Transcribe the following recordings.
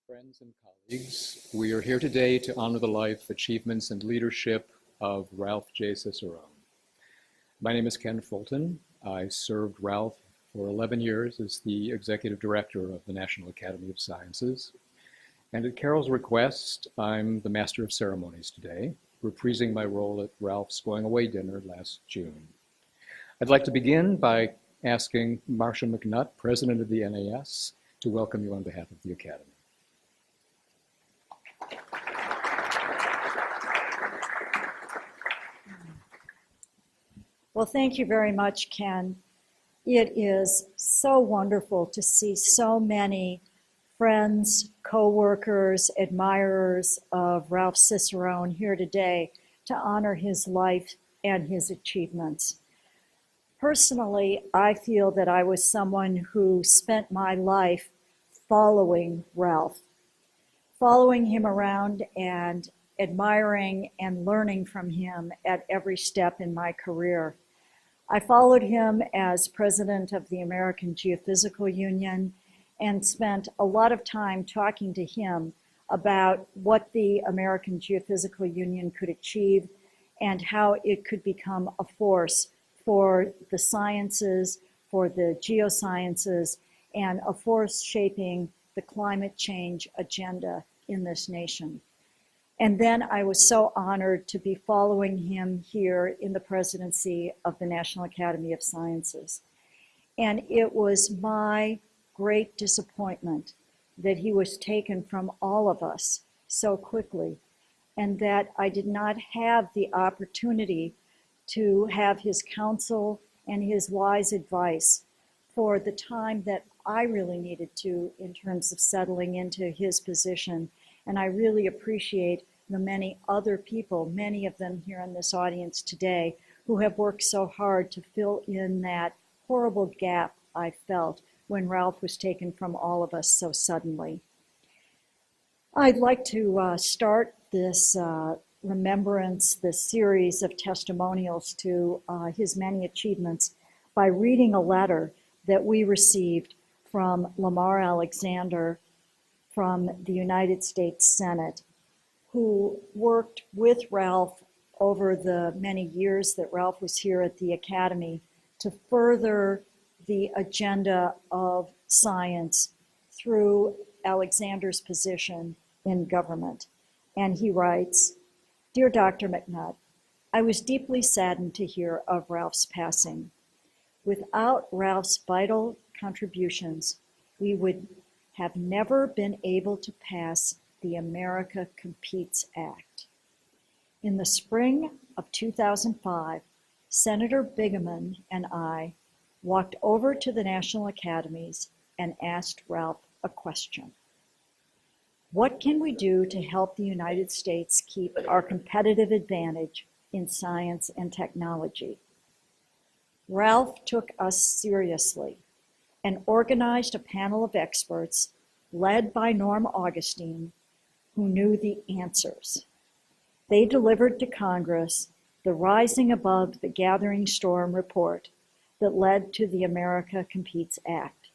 Friends and colleagues, we are here today to honor the life, achievements, and leadership of Ralph J. Cicerone. My name is Ken Fulton. I served Ralph for 11 years as the Executive Director of the National Academy of Sciences. And at Carol's request, I'm the Master of Ceremonies today, reprising my role at Ralph's going-away dinner last June. I'd like to begin by asking Marcia McNutt, President of the NAS, to welcome you on behalf of the Academy. Well, thank you very much, Ken. It is so wonderful to see so many friends, co-workers, admirers of Ralph Cicerone here today to honor his life and his achievements. Personally, I feel that I was someone who spent my life following Ralph, following him around and admiring and learning from him at every step in my career. I followed him as president of the American Geophysical Union and spent a lot of time talking to him about what the American Geophysical Union could achieve and how it could become a force for the sciences, for the geosciences, and a force shaping the climate change agenda in this nation. And then I was so honored to be following him here in the presidency of the National Academy of Sciences. And it was my great disappointment that he was taken from all of us so quickly, and that I did not have the opportunity to have his counsel and his wise advice for the time that I really needed to in terms of settling into his position. And I really appreciate the many other people, many of them here in this audience today, who have worked so hard to fill in that horrible gap I felt when Ralph was taken from all of us so suddenly. I'd like to start this remembrance, this series of testimonials to his many achievements by reading a letter that we received from Lamar Alexander from the United States Senate, who worked with Ralph over the many years that Ralph was here at the Academy to further the agenda of science through Alexander's position in government. And he writes, "Dear Dr. McNutt, I was deeply saddened to hear of Ralph's passing. Without Ralph's vital contributions, we would have never been able to pass the America Competes Act. In the spring of 2005, Senator Bigeman and I walked over to the National Academies and asked Ralph a question. What can we do to help the United States keep our competitive advantage in science and technology? Ralph took us seriously and organized a panel of experts led by Norm Augustine, who knew the answers. They delivered to Congress the Rising Above the Gathering Storm report that led to the America Competes Act.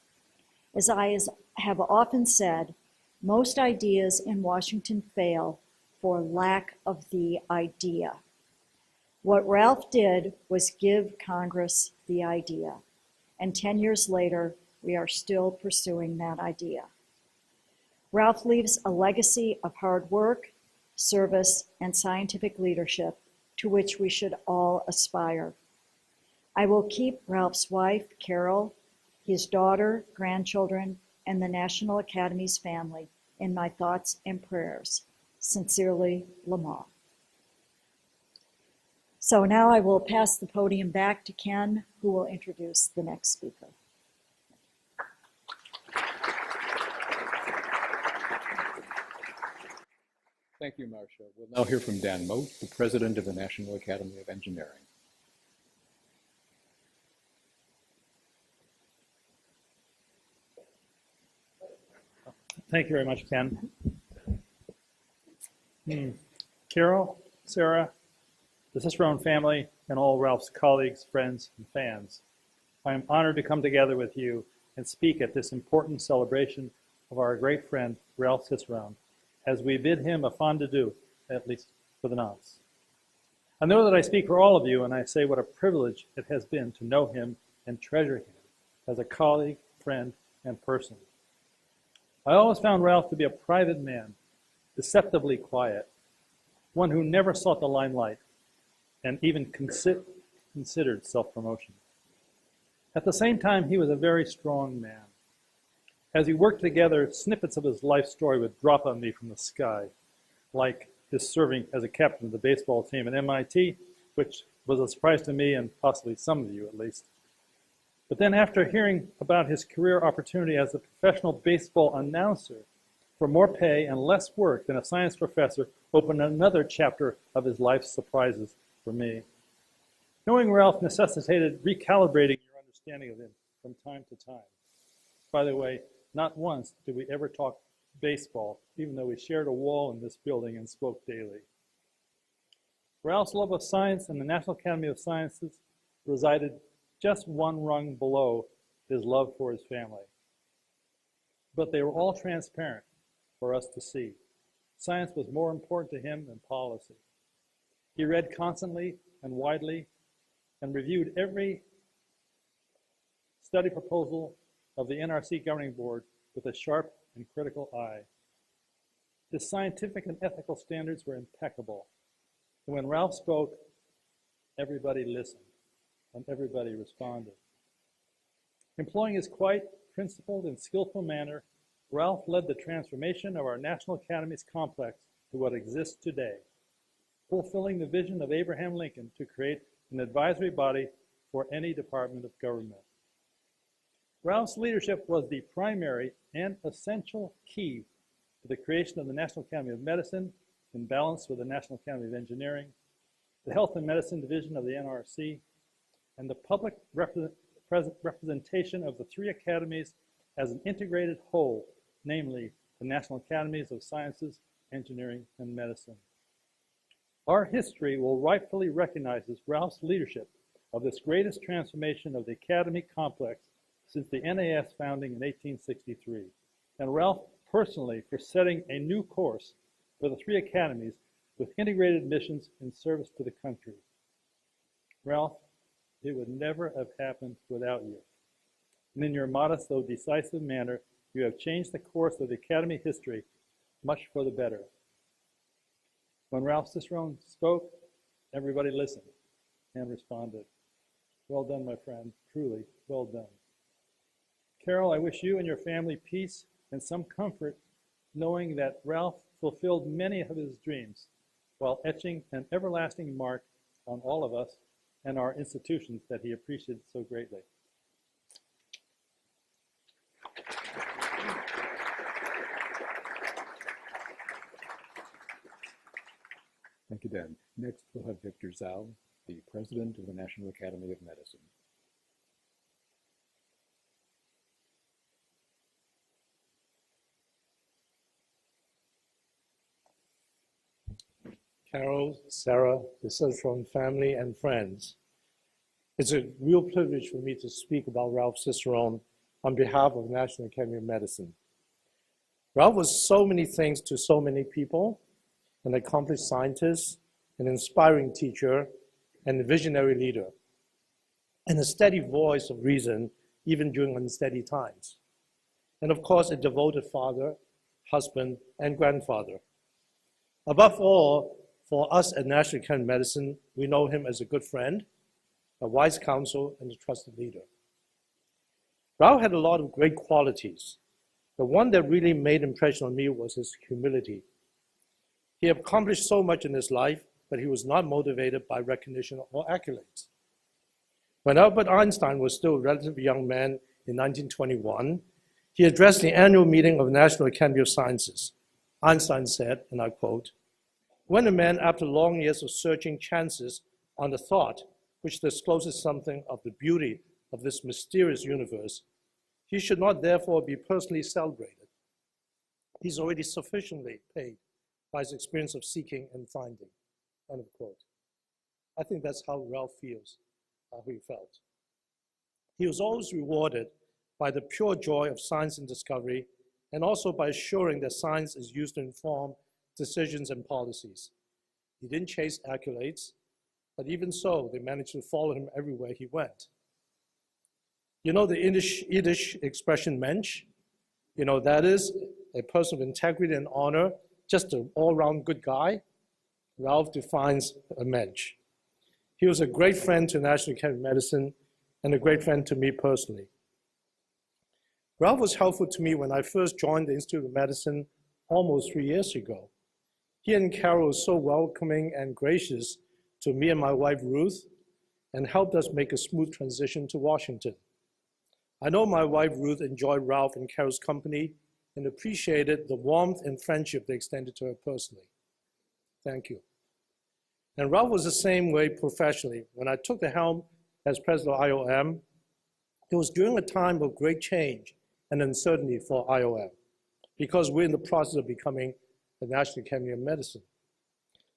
As I have often said, most ideas in Washington fail for lack of the idea. What Ralph did was give Congress the idea, and 10 years later, we are still pursuing that idea. Ralph leaves a legacy of hard work, service, and scientific leadership to which we should all aspire. I will keep Ralph's wife, Carol, his daughter, grandchildren, and the National Academy's family in my thoughts and prayers. Sincerely, Lamar." So now I will pass the podium back to Ken, who will introduce the next speaker. Thank you, Marcia. We'll now hear from Dan Moat, the President of the National Academy of Engineering. Thank you very much, Ken. Carol, Sarah, the Cicerone family, and all Ralph's colleagues, friends, and fans, I am honored to come together with you and speak at this important celebration of our great friend, Ralph Cicerone, as we bid him a fond adieu, at least for the nonce. I know that I speak for all of you when I say what a privilege it has been to know him and treasure him as a colleague, friend, and person. I always found Ralph to be a private man, deceptively quiet, one who never sought the limelight and even considered self-promotion. At the same time, he was a very strong man. As we worked together, snippets of his life story would drop on me from the sky, like his serving as a captain of the baseball team at MIT, which was a surprise to me and possibly some of you at least. But then after hearing about his career opportunity as a professional baseball announcer for more pay and less work than a science professor opened another chapter of his life's surprises for me. Knowing Ralph necessitated recalibrating your understanding of him from time to time. By the way, not once did we ever talk baseball, even though we shared a wall in this building and spoke daily. Ralph's love of science and the National Academy of Sciences resided just one rung below his love for his family. But they were all transparent for us to see. Science was more important to him than policy. He read constantly and widely and reviewed every study proposal of the NRC Governing Board with a sharp and critical eye. His scientific and ethical standards were impeccable. And when Ralph spoke, everybody listened and everybody responded. Employing his quiet, principled, and skillful manner, Ralph led the transformation of our National Academies complex to what exists today, fulfilling the vision of Abraham Lincoln to create an advisory body for any department of government. Ralph's leadership was the primary and essential key to the creation of the National Academy of Medicine in balance with the National Academy of Engineering, the Health and Medicine Division of the NRC, and the public representation of the three academies as an integrated whole, namely the National Academies of Sciences, Engineering, and Medicine. Our history will rightfully recognize Ralph's leadership of this greatest transformation of the academy complex since the NAS founding in 1863, and Ralph personally for setting a new course for the three academies with integrated missions in service to the country. Ralph, it would never have happened without you. And in your modest though decisive manner, you have changed the course of the academy history much for the better. When Ralph Cicerone spoke, everybody listened and responded. Well done, my friend, truly well done. Carol, I wish you and your family peace and some comfort knowing that Ralph fulfilled many of his dreams while etching an everlasting mark on all of us and our institutions that he appreciated so greatly. Thank you, Dan. Next, we'll have Victor Saylor, the President of the National Academy of Medicine. Carol, Sarah, the Cicerone family, and friends. It's a real privilege for me to speak about Ralph Cicerone on behalf of the National Academy of Medicine. Ralph was so many things to so many people, an accomplished scientist, an inspiring teacher, and a visionary leader, and a steady voice of reason even during unsteady times. And of course, a devoted father, husband, and grandfather. Above all, for us at National Academy of Medicine, we know him as a good friend, a wise counsel, and a trusted leader. Ralph had a lot of great qualities. The one that really made impression on me was his humility. He accomplished so much in his life, but he was not motivated by recognition or accolades. When Albert Einstein was still a relatively young man in 1921, he addressed the annual meeting of the National Academy of Sciences. Einstein said, and I quote, "When a man, after long years of searching, chances on a thought which discloses something of the beauty of this mysterious universe, he should not therefore be personally celebrated. He's already sufficiently paid by his experience of seeking and finding." End of quote. I think that's how Ralph feels, how he felt. He was always rewarded by the pure joy of science and discovery and also by assuring that science is used to inform decisions and policies. He didn't chase accolades, but even so, they managed to follow him everywhere he went. You know the Yiddish expression mensch? You know, that is a person of integrity and honor, just an all-round good guy. Ralph defines a mensch. He was a great friend to National Academy of Medicine and a great friend to me personally. Ralph was helpful to me when I first joined the Institute of Medicine almost 3 years ago. He and Carol were so welcoming and gracious to me and my wife Ruth, and helped us make a smooth transition to Washington. I know my wife Ruth enjoyed Ralph and Carol's company and appreciated the warmth and friendship they extended to her personally. Thank you. And Ralph was the same way professionally. When I took the helm as president of IOM, it was during a time of great change and uncertainty for IOM, because we're in the process of becoming the National Academy of Medicine.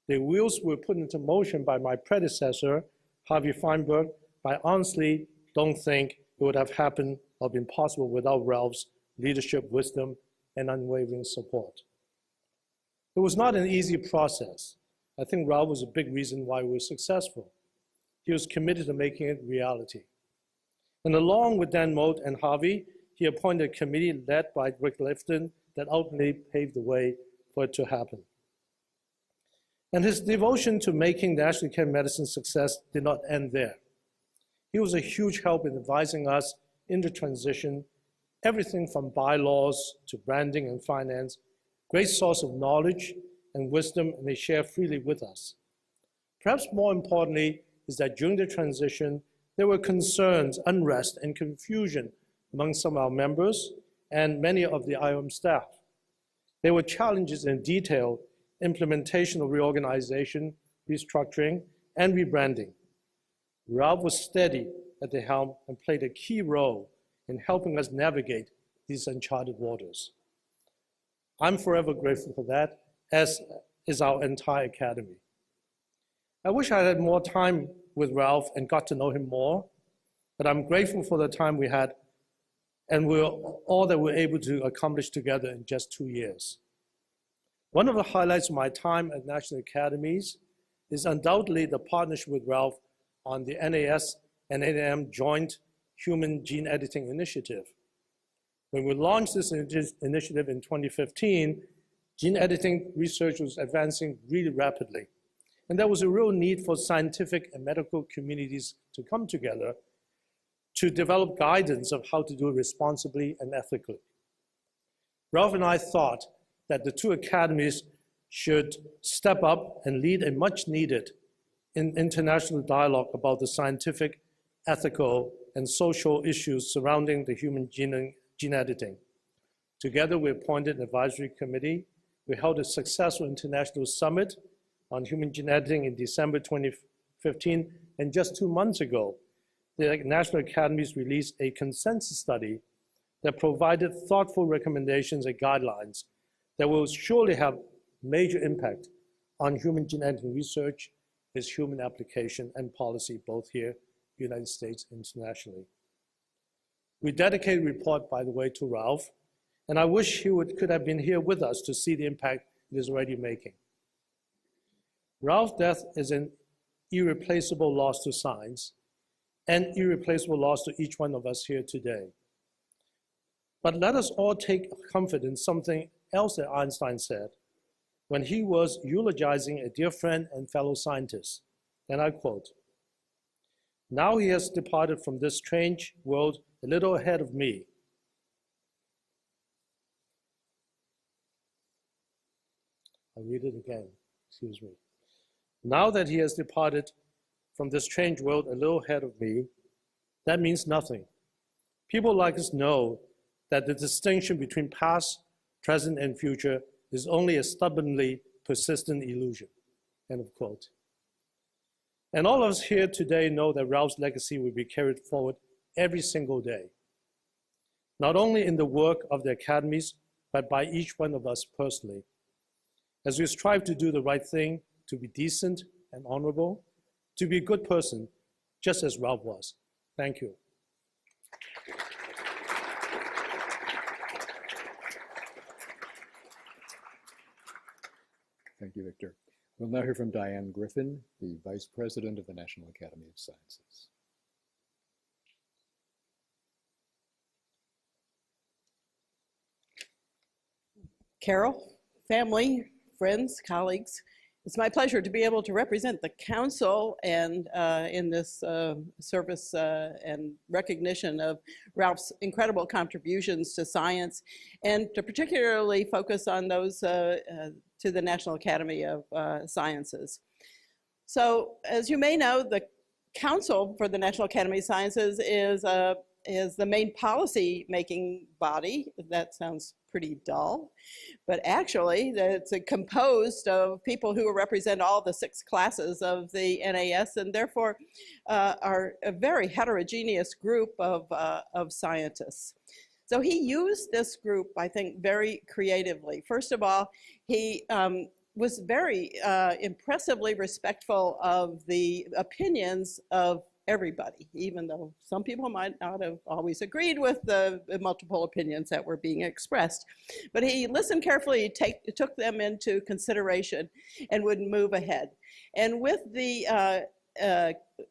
The wheels were put into motion by my predecessor, Harvey Feinberg, but I honestly don't think it would have happened or been possible without Ralph's leadership, wisdom, and unwavering support. It was not an easy process. I think Ralph was a big reason why we were successful. He was committed to making it reality. And along with Dan Moat and Harvey, he appointed a committee led by Rick Lifton that ultimately paved the way for it to happen. And his devotion to making the National Academy of Medicine success did not end there. He was a huge help in advising us in the transition, everything from bylaws to branding and finance, great source of knowledge and wisdom, and they share freely with us. Perhaps more importantly is that during the transition, there were concerns, unrest, and confusion among some of our members and many of the IOM staff. There were challenges in detail, implementation of reorganization, restructuring, and rebranding. Ralph was steady at the helm and played a key role in helping us navigate these uncharted waters. I'm forever grateful for that, as is our entire academy. I wish I had more time with Ralph and got to know him more, but I'm grateful for the time we had and all that we're able to accomplish together in just 2 years. One of the highlights of my time at National Academies is undoubtedly the partnership with Ralph on the NAS and NAM Joint Human Gene Editing Initiative. When we launched this initiative in 2015, gene editing research was advancing really rapidly. And there was a real need for scientific and medical communities to come together to develop guidance of how to do it responsibly and ethically. Ralph and I thought that the two academies should step up and lead a much needed international dialogue about the scientific, ethical, and social issues surrounding the human gene editing. Together, we appointed an advisory committee. We held a successful international summit on human gene editing in December 2015, and just 2 months ago, the National Academies released a consensus study that provided thoughtful recommendations and guidelines that will surely have major impact on human gene editing research, its human application and policy, both here in the United States and internationally. We dedicate a report, by the way, to Ralph, and I wish he could have been here with us to see the impact it is already making. Ralph's death is an irreplaceable loss to science and irreplaceable loss to each one of us here today. But let us all take comfort in something else that Einstein said when he was eulogizing a dear friend and fellow scientist, and I quote, "Now he has departed from this strange world a little ahead of me. I'll read it again, excuse me. Now that he has departed from this strange world a little ahead of me, that means nothing. People like us know that the distinction between past, present, and future is only a stubbornly persistent illusion," end of quote. And all of us here today know that Ralph's legacy will be carried forward every single day, not only in the work of the academies, but by each one of us personally, as we strive to do the right thing, to be decent and honorable, to be a good person, just as Ralph was. Thank you. Thank you, Victor. We'll now hear from Diane Griffin, the Vice President of the National Academy of Sciences. Carol, family, friends, colleagues, it's my pleasure to be able to represent the Council and in this service and recognition of Ralph's incredible contributions to science, and to particularly focus on those to the National Academy of Sciences. So, as you may know, the Council for the National Academy of Sciences is the main policy-making body. That sounds pretty dull, but actually it's composed of people who represent all the 6 classes of the NAS, and therefore are a very heterogeneous group of scientists. So he used this group, I think, very creatively. First of all, he was very impressively respectful of the opinions of everybody, even though some people might not have always agreed with the multiple opinions that were being expressed. But he listened carefully, took them into consideration, and would move ahead. And with the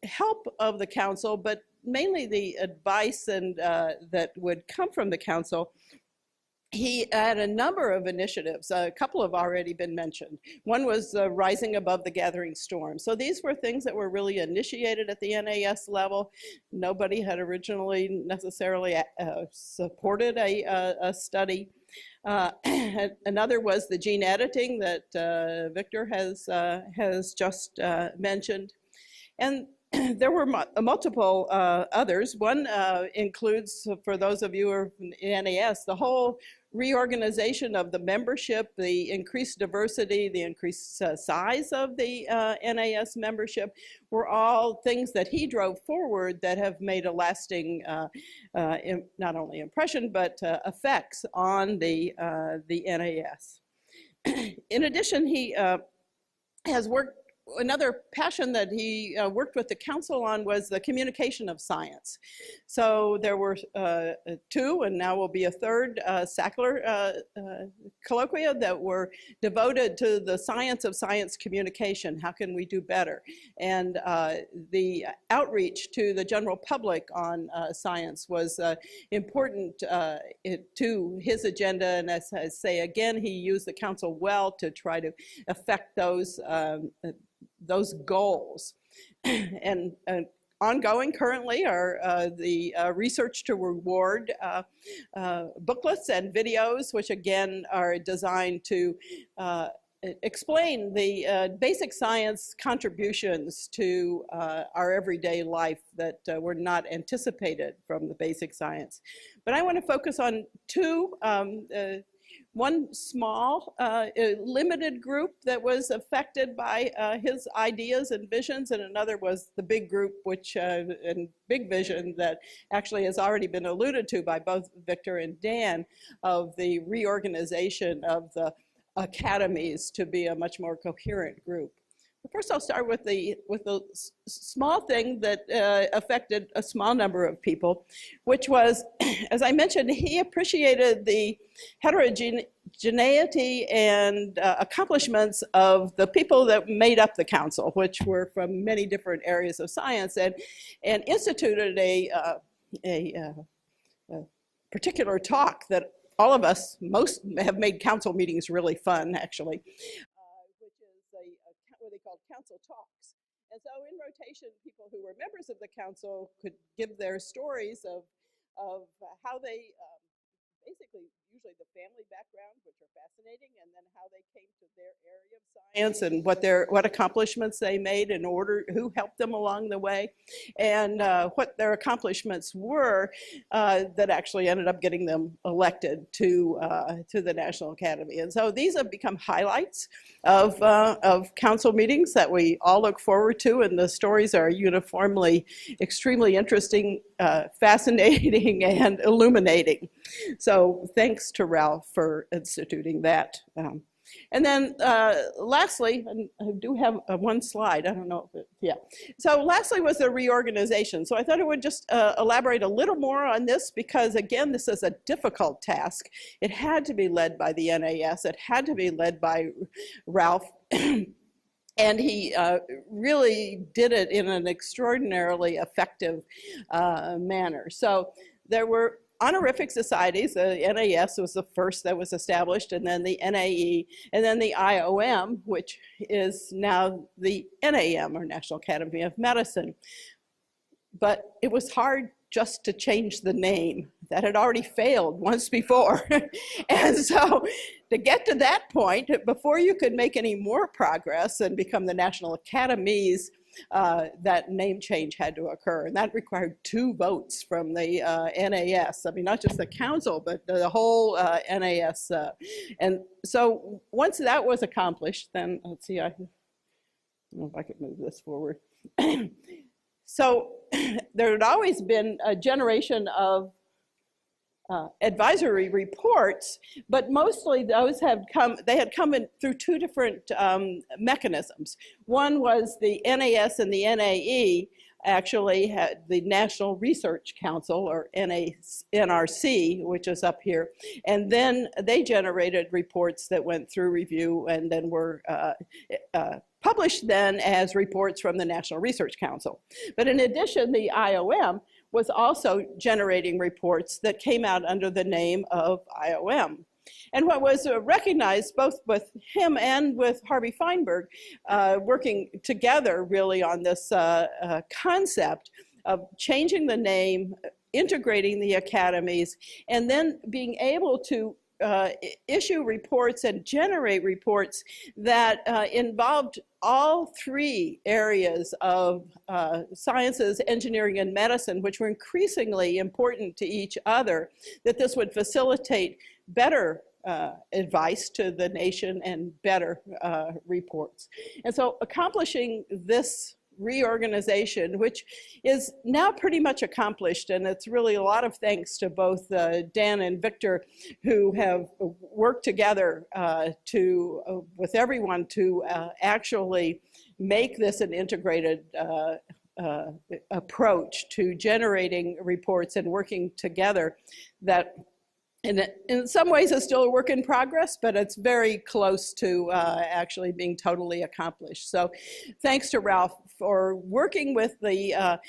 help of the Council, but mainly the advice and that would come from the Council, he had a number of initiatives. A couple have already been mentioned. One was Rising Above the Gathering Storm. So these were things that were really initiated at the NAS level. Nobody had originally necessarily supported a study. Another was the gene editing that Victor has just mentioned. And there were multiple others. One includes, for those of you who are in NAS, the whole reorganization of the membership, the increased diversity, the increased size of the NAS membership were all things that he drove forward that have made a lasting, not only impression, but effects on the NAS. In addition, he has worked. Another passion that he worked with the Council on was the communication of science. So there were 2, and now will be a 3rd Sackler colloquia that were devoted to the science of science communication. How can we do better? And the outreach to the general public on science was important to his agenda. And as I say again, he used the Council well to try to affect those goals. And ongoing currently are the Research to Reward booklets and videos, which again are designed to explain the basic science contributions to our everyday life that were not anticipated from the basic science. But I want to focus on 2 one small, limited group that was affected by his ideas and visions, and another was the big group, which, and big vision that actually has already been alluded to by both Victor and Dan, of the reorganization of the academies to be a much more coherent group. First, I'll start with the small thing that affected a small number of people, which was, as I mentioned, he appreciated the heterogeneity and accomplishments of the people that made up the Council, which were from many different areas of science, and instituted a particular talk that all of us, most have made Council meetings really fun, actually. What they called Council Talks. And so in rotation, people who were members of the Council could give their stories of how they basically, usually the family background, which are fascinating, and then how they came to their area of science and what accomplishments they made in order, who helped them along the way, and what their accomplishments were that actually ended up getting them elected to the National Academy. And so these have become highlights of Council meetings that we all look forward to, and the stories are uniformly extremely interesting, fascinating, and illuminating. So thanks to Ralph for instituting that. And then lastly, and I do have one slide, I don't know if it, yeah. So lastly was the reorganization. So I thought I would just elaborate a little more on this because again, this is a difficult task. It had to be led by the NAS, it had to be led by Ralph. And he really did it in an extraordinarily effective manner. So there were honorific societies. The NAS was the first that was established, and then the NAE, and then the IOM, which is now the NAM, or National Academy of Medicine. But it was hard just to change the name. That had already failed once before. And so to get to that point, before you could make any more progress and become the National Academies, that name change had to occur. And that required 2 votes from the NAS. I mean, not just the council, but the whole NAS. And so once that was accomplished, then let's see, I don't know if I could move this forward. So there had always been a generation of advisory reports, but mostly those had come in through 2 different mechanisms. One was the NAS and the NAE actually had the National Research Council, or NRC, which is up here, and then they generated reports that went through review and then were published then as reports from the National Research Council. But in addition, the IOM was also generating reports that came out under the name of IOM. And what was recognized both with him and with Harvey Feinberg working together really on this concept of changing the name, integrating the academies, and then being able to issue reports and generate reports that involved all 3 areas of sciences, engineering, and medicine, which were increasingly important to each other, that this would facilitate better advice to the nation and better reports. And so accomplishing this reorganization, which is now pretty much accomplished, and it's really a lot of thanks to both Dan and Victor, who have worked together with everyone to actually make this an integrated approach to generating reports and working together. That in some ways it's still a work in progress, but it's very close to actually being totally accomplished. So thanks to Ralph for working with the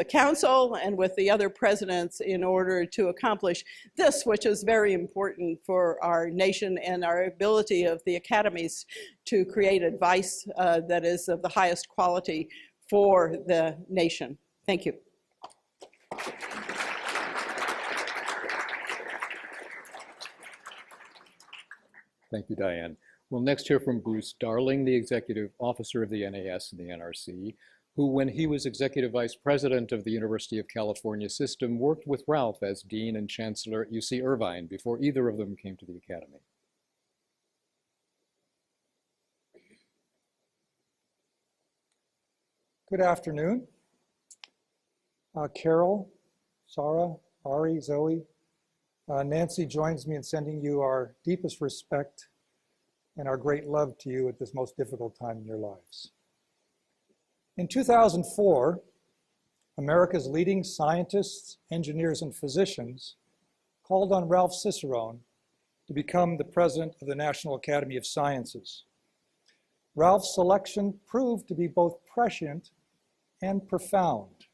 council and with the other presidents in order to accomplish this, which is very important for our nation and our ability of the academies to create advice that is of the highest quality for the nation. Thank you. Thank you, Diane. We'll next hear from Bruce Darling, the Executive Officer of the NAS and the NRC, who, when he was Executive Vice President of the University of California System, worked with Ralph as Dean and Chancellor at UC Irvine before either of them came to the Academy. Good afternoon. Carol, Sarah, Ari, Zoe, Nancy joins me in sending you our deepest respect and our great love to you at this most difficult time in your lives. In 2004, America's leading scientists, engineers, and physicians called on Ralph Cicerone to become the president of the National Academy of Sciences. Ralph's selection proved to be both prescient and profound.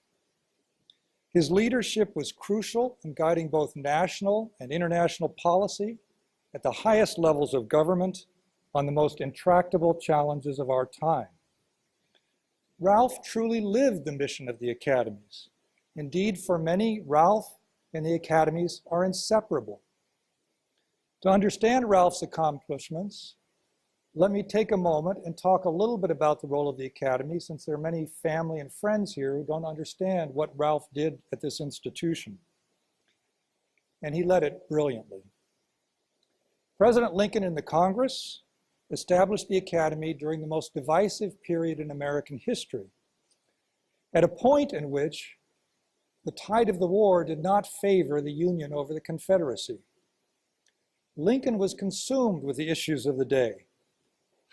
His leadership was crucial in guiding both national and international policy at the highest levels of government on the most intractable challenges of our time. Ralph truly lived the mission of the academies. Indeed, for many, Ralph and the academies are inseparable. To understand Ralph's accomplishments, let me take a moment and talk a little bit about the role of the Academy, since there are many family and friends here who don't understand what Ralph did at this institution. And he led it brilliantly. President Lincoln and the Congress established the Academy during the most divisive period in American history, at a point in which the tide of the war did not favor the Union over the Confederacy. Lincoln was consumed with the issues of the day: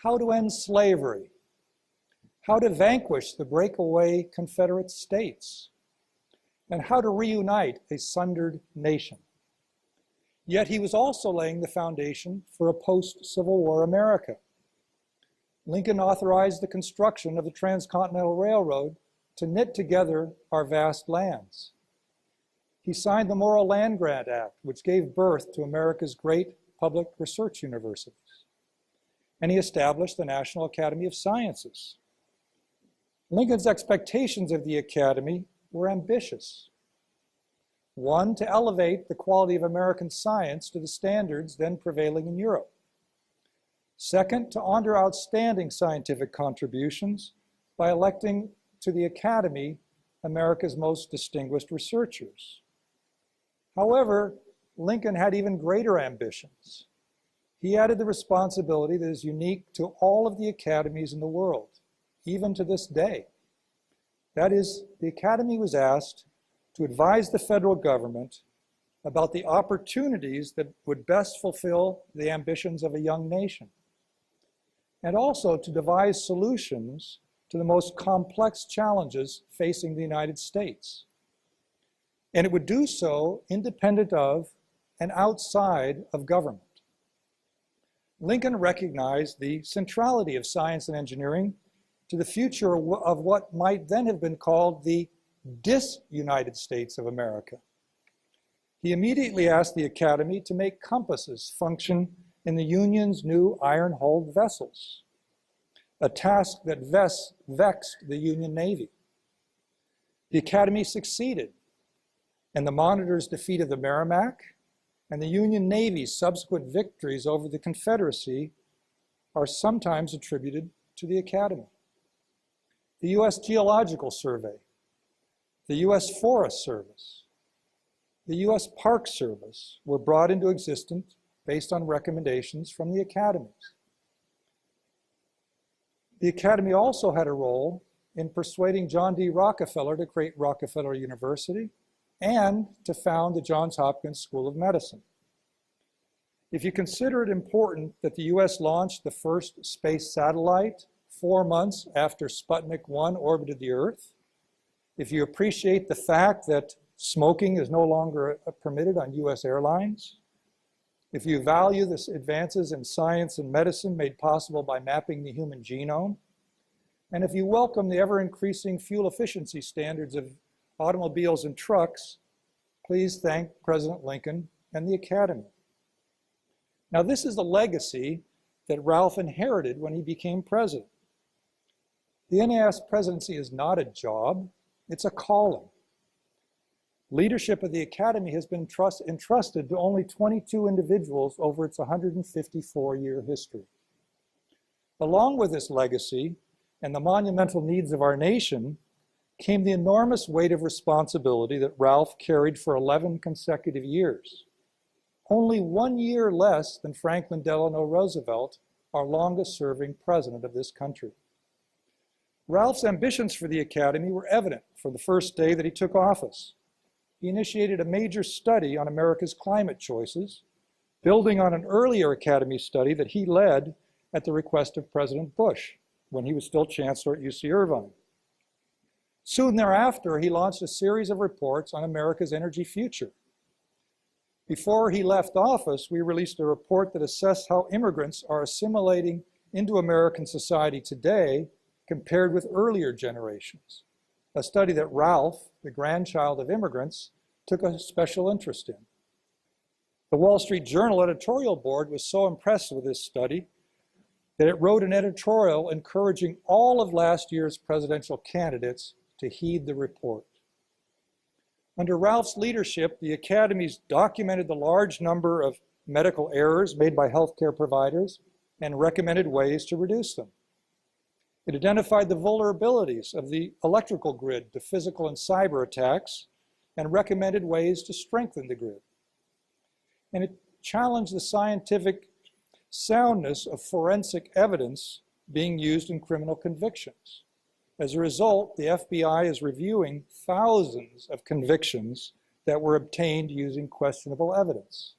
how to end slavery, how to vanquish the breakaway Confederate states, and how to reunite a sundered nation. Yet he was also laying the foundation for a post-Civil War America. Lincoln authorized the construction of the Transcontinental Railroad to knit together our vast lands. He signed the Morrill Land Grant Act, which gave birth to America's great public research universities. And he established the National Academy of Sciences. Lincoln's expectations of the Academy were ambitious. One, to elevate the quality of American science to the standards then prevailing in Europe. Second, to honor outstanding scientific contributions by electing to the Academy America's most distinguished researchers. However, Lincoln had even greater ambitions. He added the responsibility that is unique to all of the academies in the world, even to this day. That is, the Academy was asked to advise the federal government about the opportunities that would best fulfill the ambitions of a young nation, and also to devise solutions to the most complex challenges facing the United States. And it would do so independent of and outside of government. Lincoln recognized the centrality of science and engineering to the future of what might then have been called the dis-United States of America. He immediately asked the Academy to make compasses function in the Union's new iron-hulled vessels, a task that vexed the Union Navy. The Academy succeeded, and the Monitor's defeat of the Merrimack and the Union Navy's subsequent victories over the Confederacy are sometimes attributed to the Academy. The U.S. Geological Survey, the U.S. Forest Service, the U.S. Park Service were brought into existence based on recommendations from the academies. The Academy also had a role in persuading John D. Rockefeller to create Rockefeller University and to found the Johns Hopkins School of Medicine. If you consider it important that the U.S. launched the first space satellite 4 months after Sputnik 1 orbited the Earth, if you appreciate the fact that smoking is no longer permitted on U.S. airlines, if you value the advances in science and medicine made possible by mapping the human genome, and if you welcome the ever-increasing fuel efficiency standards of automobiles and trucks, please thank President Lincoln and the Academy. Now, this is the legacy that Ralph inherited when he became president. The NAS presidency is not a job, it's a calling. Leadership of the Academy has been entrusted to only 22 individuals over its 154-year history. Along with this legacy and the monumental needs of our nation came the enormous weight of responsibility that Ralph carried for 11 consecutive years. Only 1 year less than Franklin Delano Roosevelt, our longest-serving president of this country. Ralph's ambitions for the Academy were evident from the first day that he took office. He initiated a major study on America's climate choices, building on an earlier Academy study that he led at the request of President Bush when he was still chancellor at UC Irvine. Soon thereafter, he launched a series of reports on America's energy future. Before he left office, we released a report that assessed how immigrants are assimilating into American society today compared with earlier generations, a study that Ralph, the grandchild of immigrants, took a special interest in. The Wall Street Journal editorial board was so impressed with this study that it wrote an editorial encouraging all of last year's presidential candidates to heed the report. Under Ralph's leadership, the academies documented the large number of medical errors made by healthcare providers and recommended ways to reduce them. It identified the vulnerabilities of the electrical grid to physical and cyber attacks and recommended ways to strengthen the grid. And it challenged the scientific soundness of forensic evidence being used in criminal convictions. As a result, the FBI is reviewing thousands of convictions that were obtained using questionable evidence.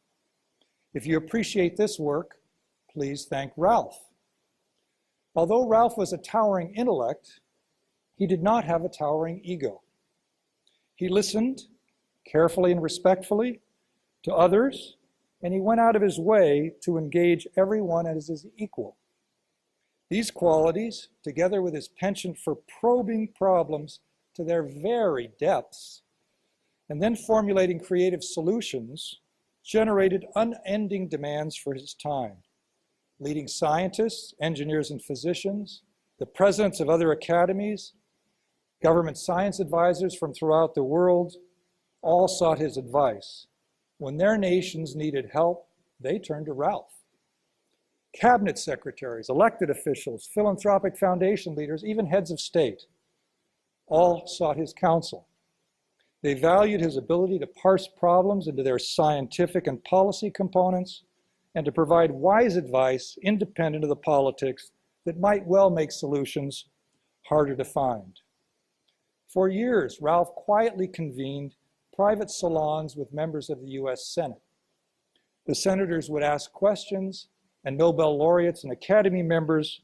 If you appreciate this work, please thank Ralph. Although Ralph was a towering intellect, he did not have a towering ego. He listened carefully and respectfully to others, and he went out of his way to engage everyone as his equal. These qualities, together with his penchant for probing problems to their very depths, and then formulating creative solutions, generated unending demands for his time. Leading scientists, engineers, and physicians, the presidents of other academies, government science advisors from throughout the world, all sought his advice. When their nations needed help, they turned to Ralph. Cabinet secretaries, elected officials, philanthropic foundation leaders, even heads of state, all sought his counsel. They valued his ability to parse problems into their scientific and policy components and to provide wise advice independent of the politics that might well make solutions harder to find. For years, Ralph quietly convened private salons with members of the US Senate. The senators would ask questions, and Nobel laureates and Academy members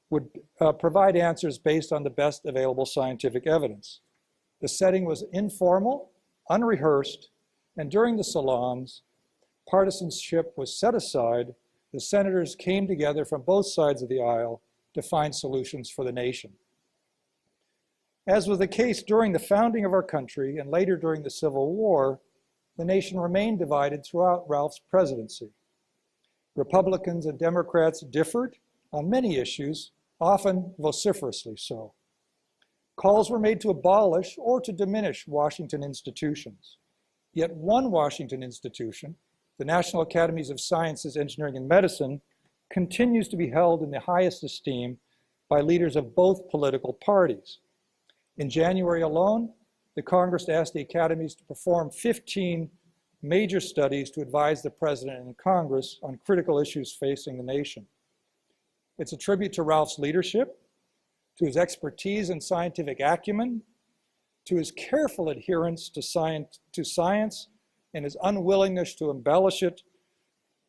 would provide answers based on the best available scientific evidence. The setting was informal, unrehearsed, and during the salons, partisanship was set aside. The senators came together from both sides of the aisle to find solutions for the nation. As was the case during the founding of our country and later during the Civil War, the nation remained divided throughout Ralph's presidency. Republicans and Democrats differed on many issues, often vociferously so. Calls were made to abolish or to diminish Washington institutions. Yet one Washington institution, the National Academies of Sciences, Engineering, and Medicine, continues to be held in the highest esteem by leaders of both political parties. In January alone, the Congress asked the academies to perform 15 major studies to advise the President and Congress on critical issues facing the nation. It's a tribute to Ralph's leadership, to his expertise and scientific acumen, to his careful adherence to science and his unwillingness to embellish it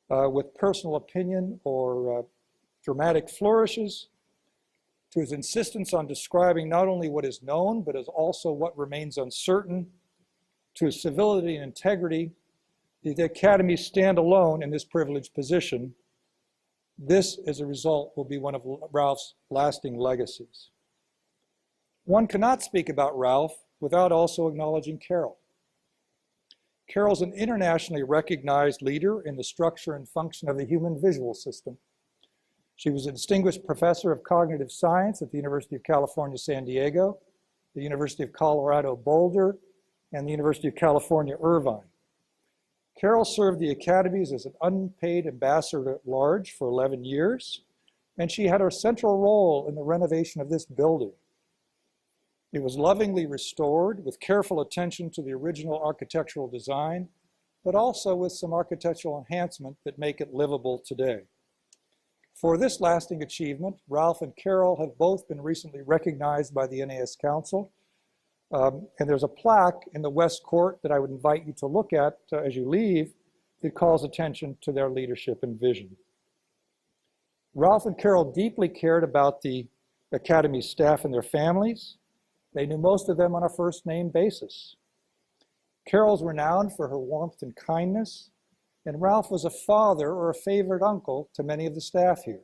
with personal opinion or dramatic flourishes, to his insistence on describing not only what is known, but as also what remains uncertain, to his civility and integrity. The academies stand alone in this privileged position. This, as a result, will be one of Ralph's lasting legacies. One cannot speak about Ralph without also acknowledging Carol. Carol's an internationally recognized leader in the structure and function of the human visual system. She was a distinguished professor of cognitive science at the University of California, San Diego, the University of Colorado, Boulder, and the University of California, Irvine. Carol served the academies as an unpaid ambassador at large for 11 years, and she had a central role in the renovation of this building. It was lovingly restored with careful attention to the original architectural design, but also with some architectural enhancement that make it livable today. For this lasting achievement, Ralph and Carol have both been recently recognized by the NAS Council. And there's a plaque in the West Court that I would invite you to look at as you leave that calls attention to their leadership and vision. Ralph and Carol deeply cared about the Academy staff and their families. They knew most of them on a first-name basis. Carol's renowned for her warmth and kindness, and Ralph was a father or a favorite uncle to many of the staff here.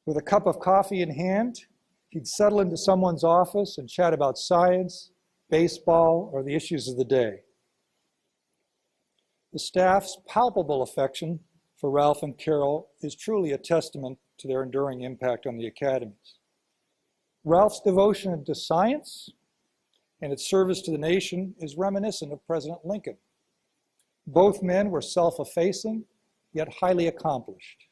With a cup of coffee in hand, he'd settle into someone's office and chat about science, baseball, or the issues of the day. The staff's palpable affection for Ralph and Carol is truly a testament to their enduring impact on the academies. Ralph's devotion to science and its service to the nation is reminiscent of President Lincoln. Both men were self-effacing, yet highly accomplished.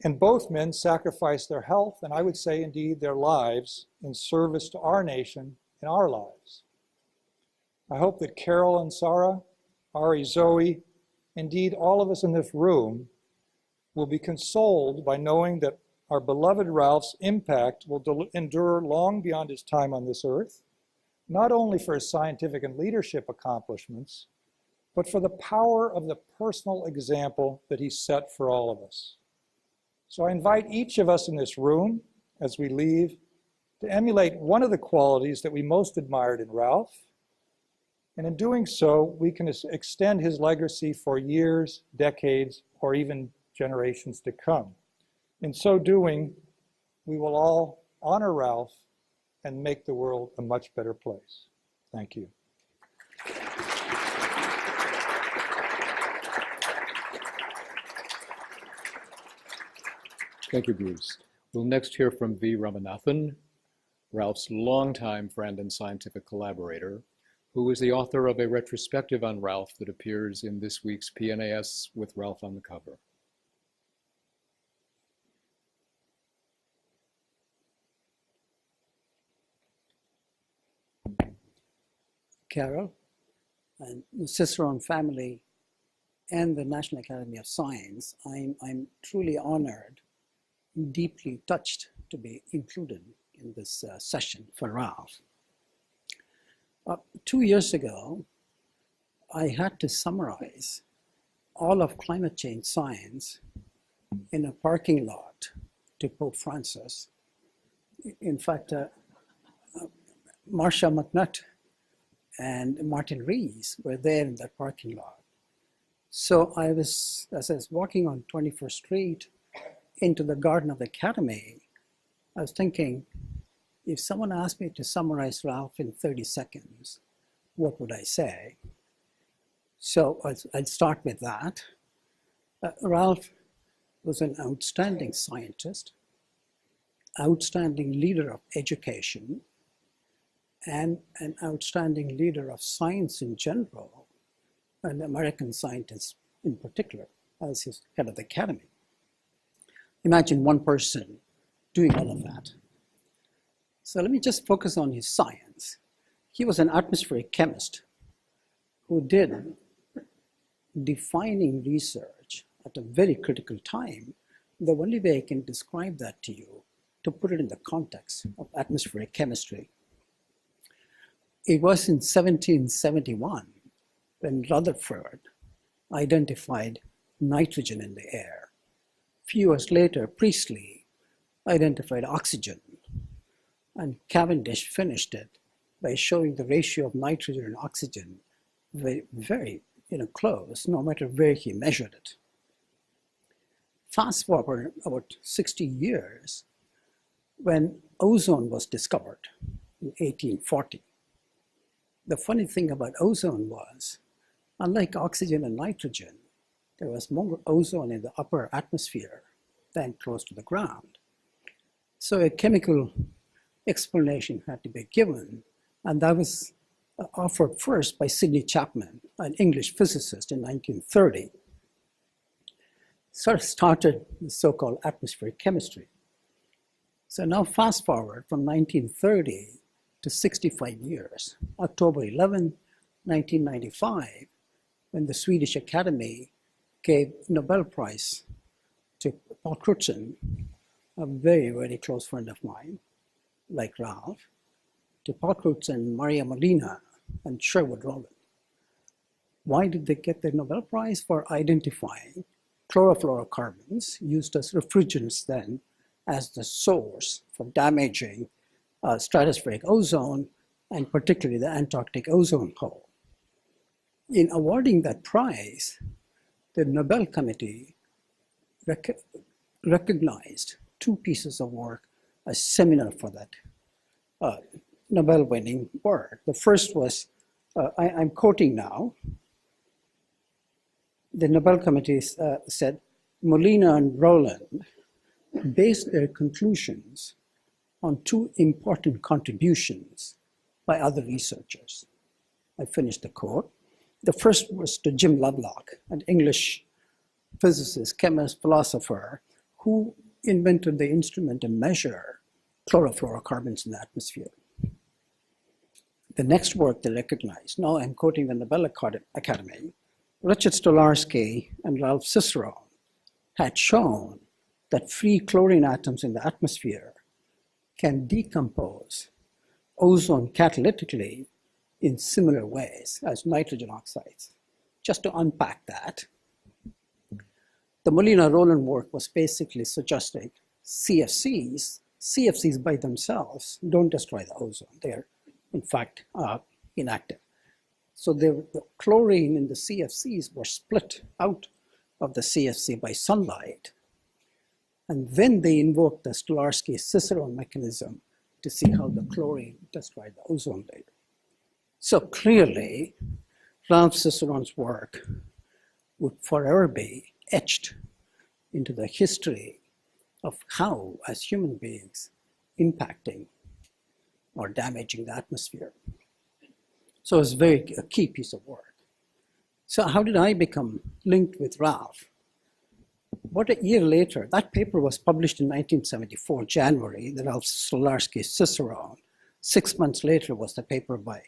And both men sacrificed their health, and I would say indeed their lives, in service to our nation and our lives. I hope that Carol and Sarah, Ari, Zoe, indeed all of us in this room, will be consoled by knowing that our beloved Ralph's impact will endure long beyond his time on this earth, not only for his scientific and leadership accomplishments, but for the power of the personal example that he set for all of us. So I invite each of us in this room, as we leave, to emulate one of the qualities that we most admired in Ralph. And in doing so, we can extend his legacy for years, decades, or even generations to come. In so doing, we will all honor Ralph and make the world a much better place. Thank you. Thank you, Bruce. We'll next hear from V. Ramanathan, Ralph's longtime friend and scientific collaborator, who is the author of a retrospective on Ralph that appears in this week's PNAS with Ralph on the cover. Carol, and the Cicerone family, and the National Academy of Science, I'm truly honored, deeply touched to be included in this session for Ralph. 2 years ago, I had to summarize all of climate change science in a parking lot to Pope Francis. In fact, Marcia McNutt and Martin Rees were there in that parking lot. So as I was walking on 21st Street into the Garden of the Academy, I was thinking, if someone asked me to summarize Ralph in 30 seconds, what would I say? So I'll start with that. Ralph was an outstanding scientist, outstanding leader of education, and an outstanding leader of science in general, and American scientists in particular, as his head of the academy. Imagine one person doing all of that. So let me just focus on his science. He was an atmospheric chemist who did defining research at a very critical time. The only way I can describe that to you, to put it in the context of atmospheric chemistry. It was in 1771 when Rutherford identified nitrogen in the air. A few years later, Priestley identified oxygen, and Cavendish finished it by showing the ratio of nitrogen and oxygen very close, no matter where he measured it. Fast forward about 60 years, when ozone was discovered in 1840. The funny thing about ozone was, unlike oxygen and nitrogen, there was more ozone in the upper atmosphere than close to the ground. So a chemical explanation had to be given, and that was offered first by Sidney Chapman, an English physicist in 1930. Sort of started the so-called atmospheric chemistry. So now fast forward from 1930 to 65 years, October 11, 1995, when the Swedish Academy gave Nobel Prize to Paul Crutzen, a very, very close friend of mine, like Ralph, to Paul Crutzen, Maria Molina, and Sherwood Rowland. Why did they get the Nobel Prize? For identifying chlorofluorocarbons, used as refrigerants then, as the source for damaging stratospheric ozone, and particularly the Antarctic ozone hole. In awarding that prize, the Nobel Committee recognized two pieces of work as seminal for that Nobel-winning work. The first was, I'm quoting now, the Nobel Committee said, Molina and Rowland based their conclusions on two important contributions by other researchers. I finished the quote. The first was to Jim Lovelock, an English physicist, chemist, philosopher, who invented the instrument to measure chlorofluorocarbons in the atmosphere. The next work they recognized, now I'm quoting the Nobel Academy, Richard Stolarski and Ralph Cicerone had shown that free chlorine atoms in the atmosphere can decompose ozone catalytically in similar ways as nitrogen oxides. just to unpack that, the Molina-Rowland work was basically suggesting CFCs by themselves don't destroy the ozone. They're, in fact, inactive. So the chlorine in the CFCs were split out of the CFC by sunlight. And then they invoked the Stolarski-Cicerone mechanism to see how the chlorine destroyed the ozone layer. So clearly, Ralph Cicerone's work would forever be etched into the history of how, as human beings, impacting or damaging the atmosphere. So it's a key piece of work. So how did I become linked with Ralph? About a year later, that paper was published in 1974, January, the Ralph Stolarski-Cicerone. 6 months later was the paper by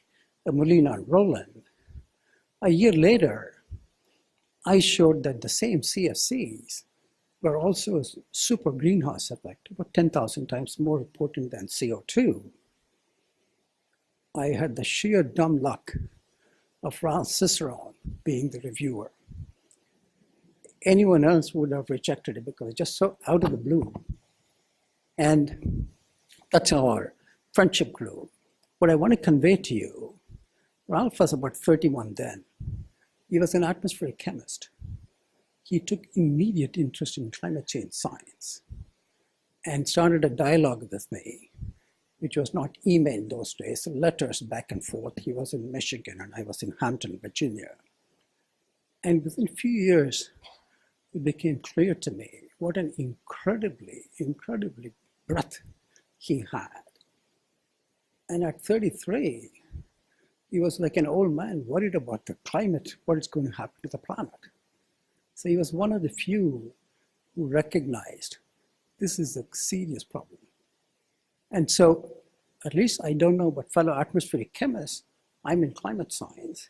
Molina and Rowland. A year later, I showed that the same CFCs were also a super greenhouse effect, about 10,000 times more potent than CO2. I had the sheer dumb luck of Ralph Cicerone being the reviewer. Anyone else would have rejected it because it's just so out of the blue. And that's how our friendship grew. What I want to convey to you, Ralph was about 31 then. He was an atmospheric chemist. He took immediate interest in climate change science and started a dialogue with me, which was not email those days, letters back and forth. He was in Michigan and I was in Hampton, Virginia. And within a few years, it became clear to me what an incredibly breadth he had. And at 33, he was like an old man worried about the climate, what is going to happen to the planet. So he was one of the few who recognized this is a serious problem. And so, at least I don't know about fellow atmospheric chemists, I'm in climate science.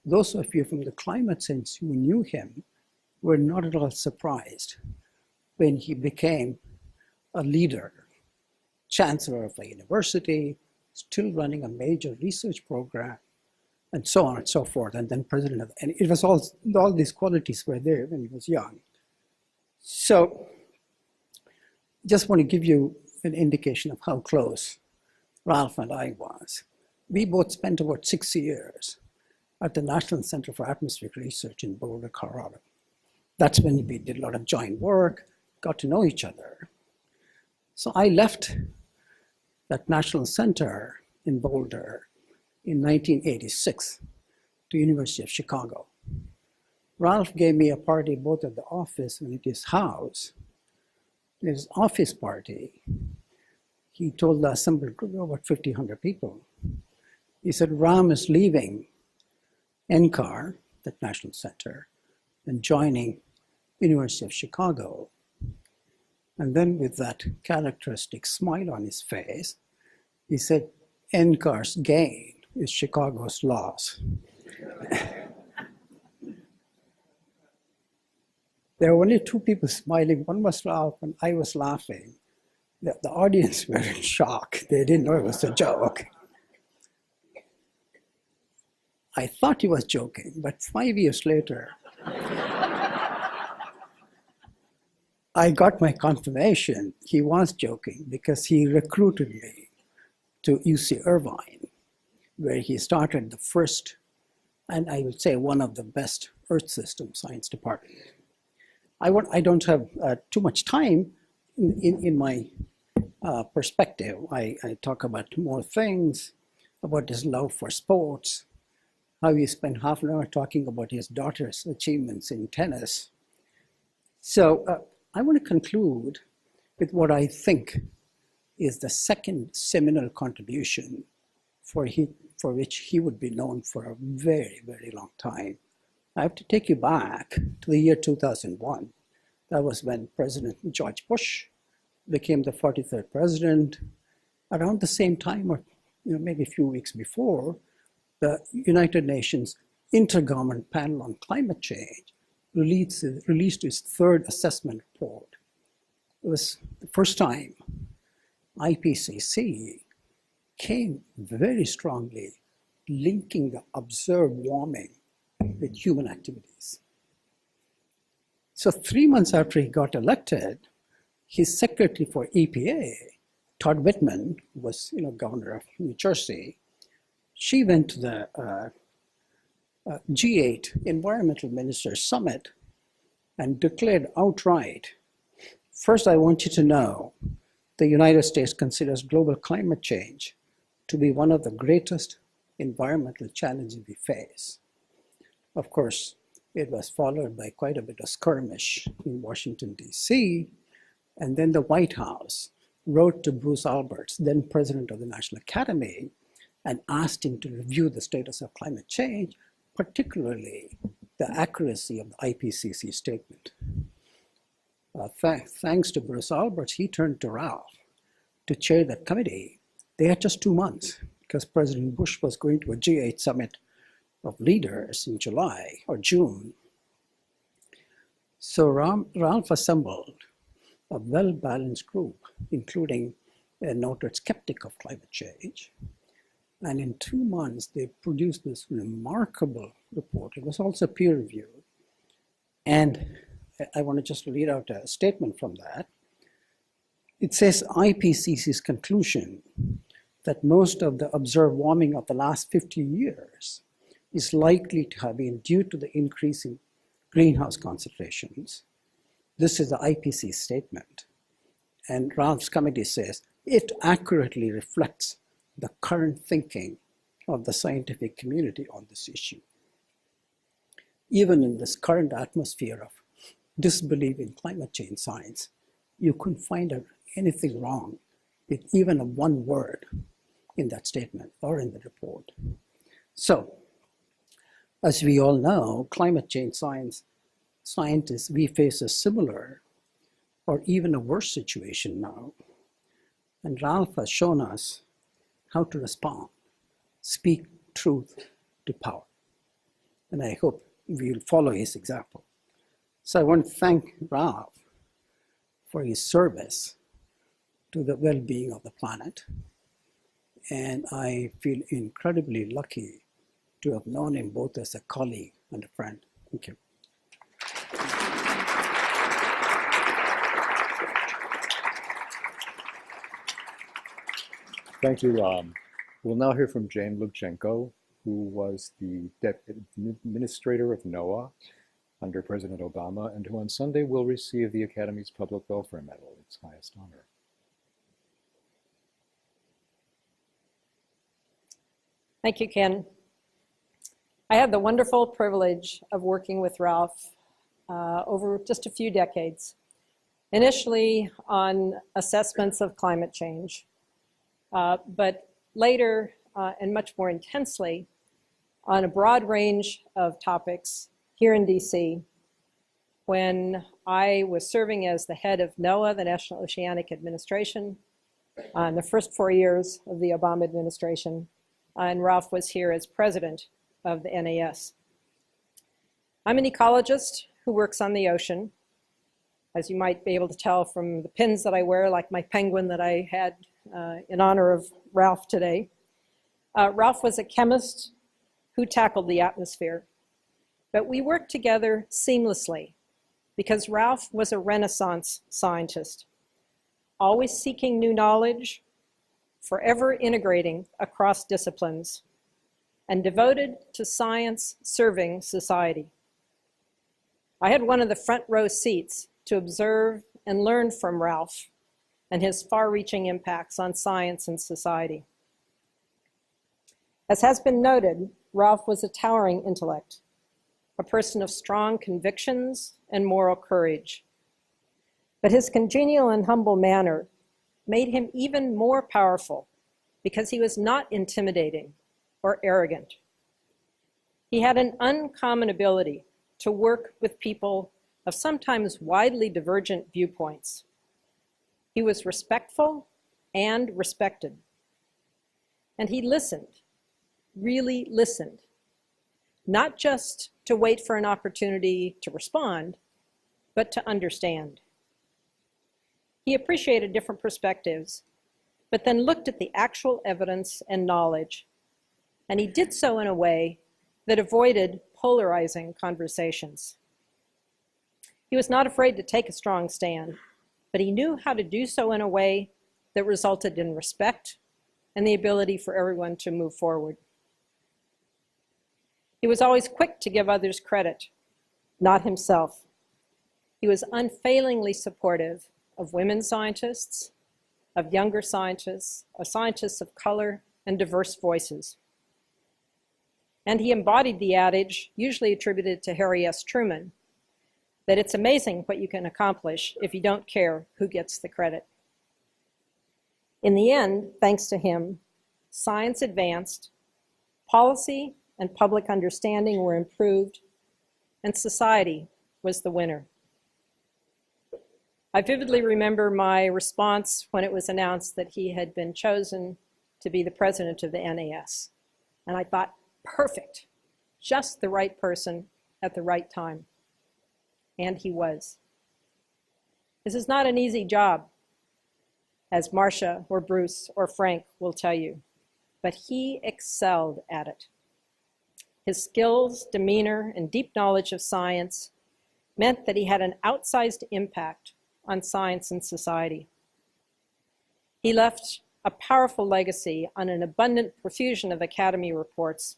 Those of you from the climate science who knew him were not at all surprised when he became a leader, chancellor of a university, still running a major research program, and so on and so forth, and then president of, and it was all these qualities were there when he was young. So, just want to give you an indication of how close Ralph and I was. We both spent about 6 years at the National Center for Atmospheric Research in Boulder, Colorado. That's when we did a lot of joint work, got to know each other. So I left that National Center in Boulder in 1986 to University of Chicago. Ralph gave me a party both at the office and at his house. In his office party, he told the assembled group, about 1,500 people. He said, Ram is leaving NCAR, that National Center, and joining University of Chicago. And then with that characteristic smile on his face, he said, NCAR's gain is Chicago's loss. There were only two people smiling. One was Ralph and I was laughing. The audience were in shock. They didn't know it was a joke. I thought he was joking, but 5 years later, I got my confirmation he was joking because he recruited me to UC Irvine, where he started the first, and I would say one of the best Earth System Science department. I don't have too much time in my perspective. I talk about more things, about his love for sports, how he spent half an hour talking about his daughter's achievements in tennis. So I want to conclude with what I think is the second seminal contribution for which he would be known for a very, very long time. I have to take you back to the year 2001. That was when President George Bush became the 43rd president. Around the same time, or maybe a few weeks before, the United Nations Intergovernmental Panel on Climate Change released its third assessment report. It was the first time IPCC came very strongly linking the observed warming with human activities. So 3 months after he got elected, his secretary for EPA, Todd Whitman, who was governor of New Jersey, she went to the G8 Environmental Ministers Summit and declared outright, first, I want you to know the United States considers global climate change to be one of the greatest environmental challenges we face. Of course, it was followed by quite a bit of skirmish in Washington, D.C., and then the White House wrote to Bruce Alberts, then president of the National Academy, and asked him to review the status of climate change, particularly the accuracy of the IPCC statement. Thanks to Bruce Alberts, he turned to Ralph to chair that committee. They had just 2 months because President Bush was going to a G8 summit of leaders in July or June. So Ralph assembled a well-balanced group, including a noted skeptic of climate change. And in 2 months, they produced this remarkable report. It was also peer-reviewed. And I want to just read out a statement from that. It says IPCC's conclusion that most of the observed warming of the last 50 years is likely to have been due to the increase in greenhouse concentrations. This is the IPCC statement. And Ralph's committee says it accurately reflects the current thinking of the scientific community on this issue. Even in this current atmosphere of disbelief in climate change science, you couldn't find anything wrong with even a one word in that statement or in the report. So, as we all know, climate change scientists, we face a similar or even a worse situation now. And Ralph has shown us how to respond, speak truth to power. And I hope we'll follow his example. So I want to thank Ralph for his service to the well-being of the planet. And I feel incredibly lucky to have known him both as a colleague and a friend. Thank you. Thank you. We'll now hear from Jane Lubchenco, who was the Administrator of NOAA under President Obama, and who on Sunday will receive the Academy's Public Welfare Medal, its highest honor. Thank you, Ken. I had the wonderful privilege of working with Ralph over just a few decades, initially on assessments of climate change, but later and much more intensely on a broad range of topics here in DC when I was serving as the head of NOAA, the National Oceanic Administration, in the first 4 years of the Obama administration, and Ralph was here as president of the NAS. I'm an ecologist who works on the ocean, as you might be able to tell from the pins that I wear, like my penguin that I had in honor of Ralph today. Ralph was a chemist who tackled the atmosphere, but we worked together seamlessly because Ralph was a Renaissance scientist, always seeking new knowledge, forever integrating across disciplines, and devoted to science serving society. I had one of the front row seats to observe and learn from Ralph and his far-reaching impacts on science and society. As has been noted, Ralph was a towering intellect, a person of strong convictions and moral courage. But his congenial and humble manner made him even more powerful because he was not intimidating or arrogant. He had an uncommon ability to work with people of sometimes widely divergent viewpoints. He was respectful and respected. And he listened, really listened, not just to wait for an opportunity to respond, but to understand. He appreciated different perspectives, but then looked at the actual evidence and knowledge, and he did so in a way that avoided polarizing conversations. He was not afraid to take a strong stand, but he knew how to do so in a way that resulted in respect and the ability for everyone to move forward. He was always quick to give others credit, not himself. He was unfailingly supportive of women scientists, of younger scientists, of scientists of color, and diverse voices. And he embodied the adage, usually attributed to Harry S. Truman, that it's amazing what you can accomplish if you don't care who gets the credit. In the end, thanks to him, science advanced, policy and public understanding were improved, and society was the winner. I vividly remember my response when it was announced that he had been chosen to be the president of the NAS. And I thought, perfect, just the right person at the right time. And he was. This is not an easy job, as Marcia or Bruce or Frank will tell you, but he excelled at it. His skills, demeanor, and deep knowledge of science meant that he had an outsized impact on science and society. He left a powerful legacy on an abundant profusion of Academy reports,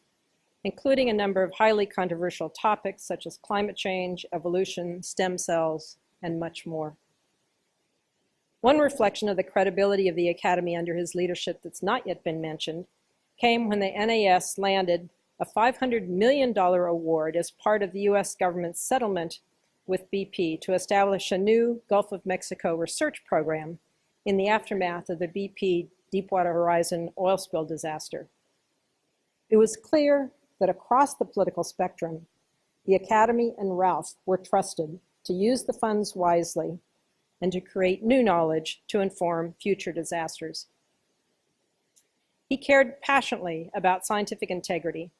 including a number of highly controversial topics such as climate change, evolution, stem cells, and much more. One reflection of the credibility of the Academy under his leadership that's not yet been mentioned came when the NAS landed a $500 million award as part of the US government's settlement with BP to establish a new Gulf of Mexico research program in the aftermath of the BP Deepwater Horizon oil spill disaster. It was clear that across the political spectrum, the Academy and Ralph were trusted to use the funds wisely and to create new knowledge to inform future disasters. He cared passionately about scientific integrity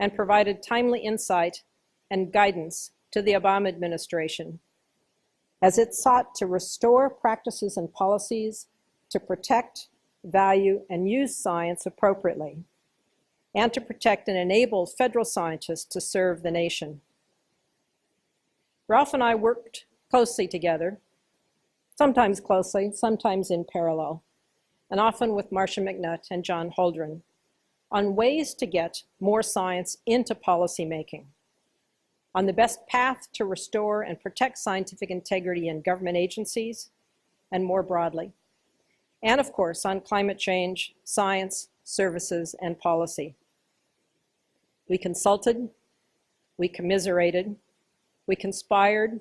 and provided timely insight and guidance to the Obama administration as it sought to restore practices and policies to protect, value, and use science appropriately, and to protect and enable federal scientists to serve the nation. Ralph and I worked closely together, sometimes closely, sometimes in parallel, and often with Marcia McNutt and John Holdren, on ways to get more science into policymaking, on the best path to restore and protect scientific integrity in government agencies, and more broadly, and of course on climate change, science, services, and policy. We consulted, we commiserated, we conspired,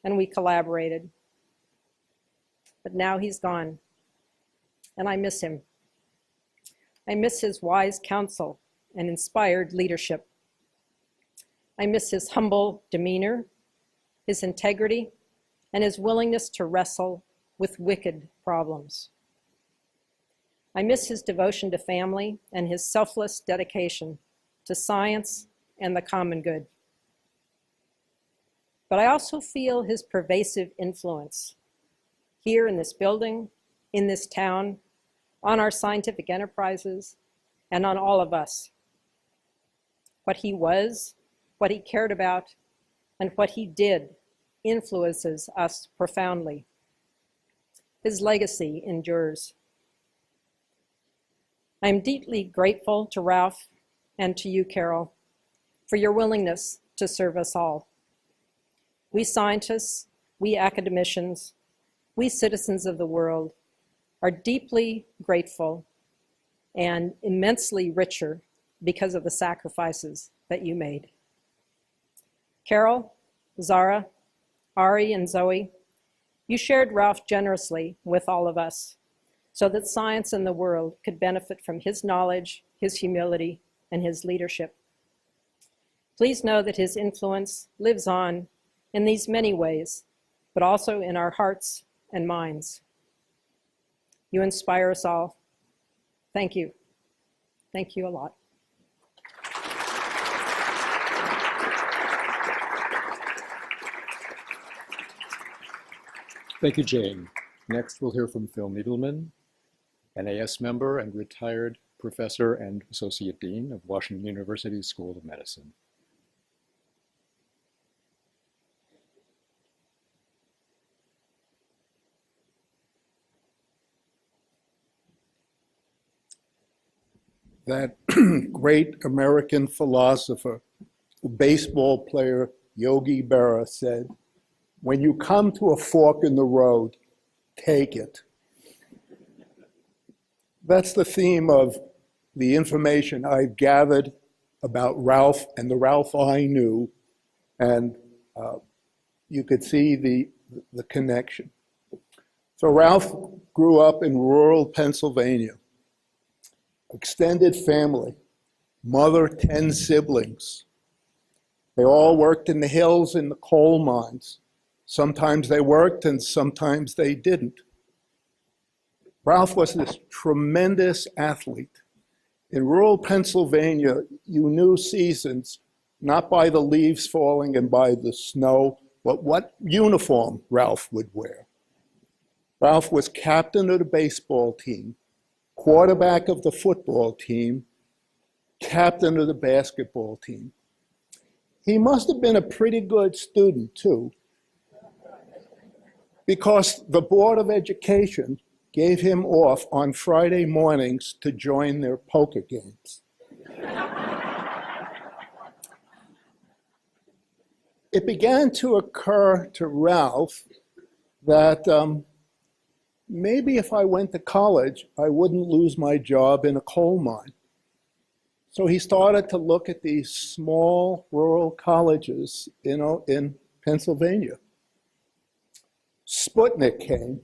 and we collaborated. But now he's gone, and I miss him. I miss his wise counsel and inspired leadership. I miss his humble demeanor, his integrity, and his willingness to wrestle with wicked problems. I miss his devotion to family and his selfless dedication to science and the common good. But I also feel his pervasive influence here in this building, in this town, on our scientific enterprises, and on all of us. What he was, what he cared about, and what he did influences us profoundly. His legacy endures. I am deeply grateful to Ralph and to you, Carol, for your willingness to serve us all. We scientists, we academicians, we citizens of the world are deeply grateful and immensely richer because of the sacrifices that you made. Carol, Zara, Ari, and Zoe, you shared Ralph generously with all of us so that science and the world could benefit from his knowledge, his humility, and his leadership. Please know that his influence lives on in these many ways, but also in our hearts and minds. You inspire us all. Thank you. Thank you a lot. Thank you, Jane. Next, we'll hear from Phil Edelman, NAS member and retired professor and associate dean of Washington University School of Medicine. that great American philosopher, the baseball player Yogi Berra, said, "When you come to a fork in the road, take it." That's the theme of the information I've gathered about Ralph and the Ralph I knew, and you could see the connection. So Ralph grew up in rural Pennsylvania, extended family, mother, 10 siblings. They all worked in the hills in the coal mines. Sometimes they worked and sometimes they didn't. Ralph was this tremendous athlete. In rural Pennsylvania, you knew seasons not by the leaves falling and by the snow, but what uniform Ralph would wear. Ralph was captain of the baseball team, quarterback of the football team, captain of the basketball team. He must have been a pretty good student, too, because the Board of Education gave him off on Friday mornings to join their poker games. It began to occur to Ralph that maybe if I went to college, I wouldn't lose my job in a coal mine. So he started to look at these small rural colleges, in Pennsylvania. Sputnik came,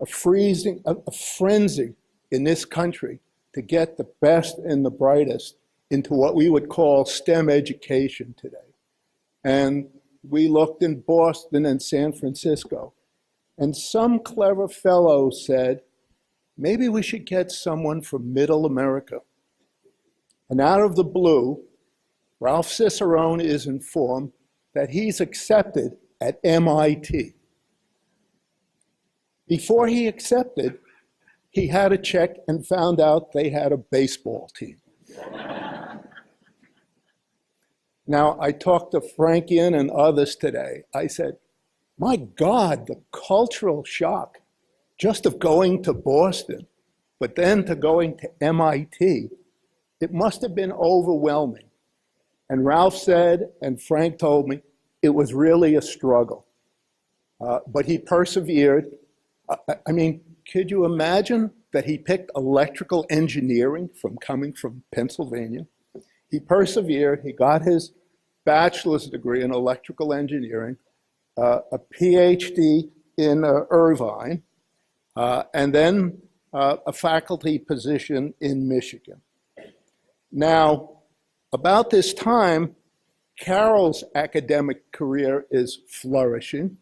a frenzy in this country to get the best and the brightest into what we would call STEM education today. And we looked in Boston and San Francisco. And some clever fellow said, maybe we should get someone from Middle America. And out of the blue, Ralph Cicerone is informed that he's accepted at MIT. Before he accepted, he had to check and found out they had a baseball team. Now, I talked to Frankian and others today. I said, my God, the cultural shock just of going to Boston, but then to going to MIT, it must have been overwhelming. And Ralph said, and Frank told me, it was really a struggle. But he persevered. I mean, could you imagine that he picked electrical engineering coming from Pennsylvania? He persevered. He got his bachelor's degree in electrical engineering, a PhD in Irvine, and then a faculty position in Michigan. Now, about this time, Carol's academic career is flourishing,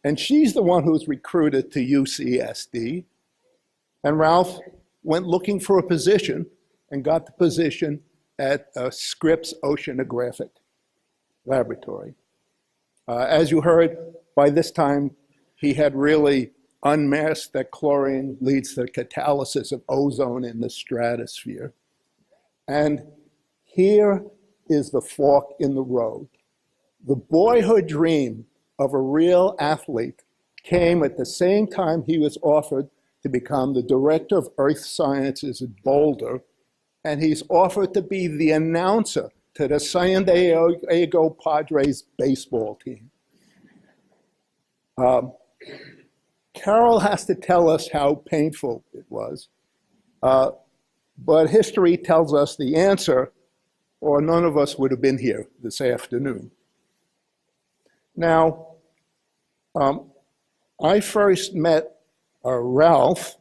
and she's the one who's recruited to UCSD. And Ralph went looking for a position and got the position at Scripps Oceanographic Laboratory. As you heard, by this time, he had really unmasked that chlorine leads to the catalysis of ozone in the stratosphere. And here is the fork in the road. The boyhood dream of a real athlete came at the same time he was offered to become the director of Earth Sciences at Boulder, and he's offered to be the announcer to the San Diego Padres baseball team. Carol has to tell us how painful it was, but history tells us the answer, or none of us would have been here this afternoon. Now, I first met Ralph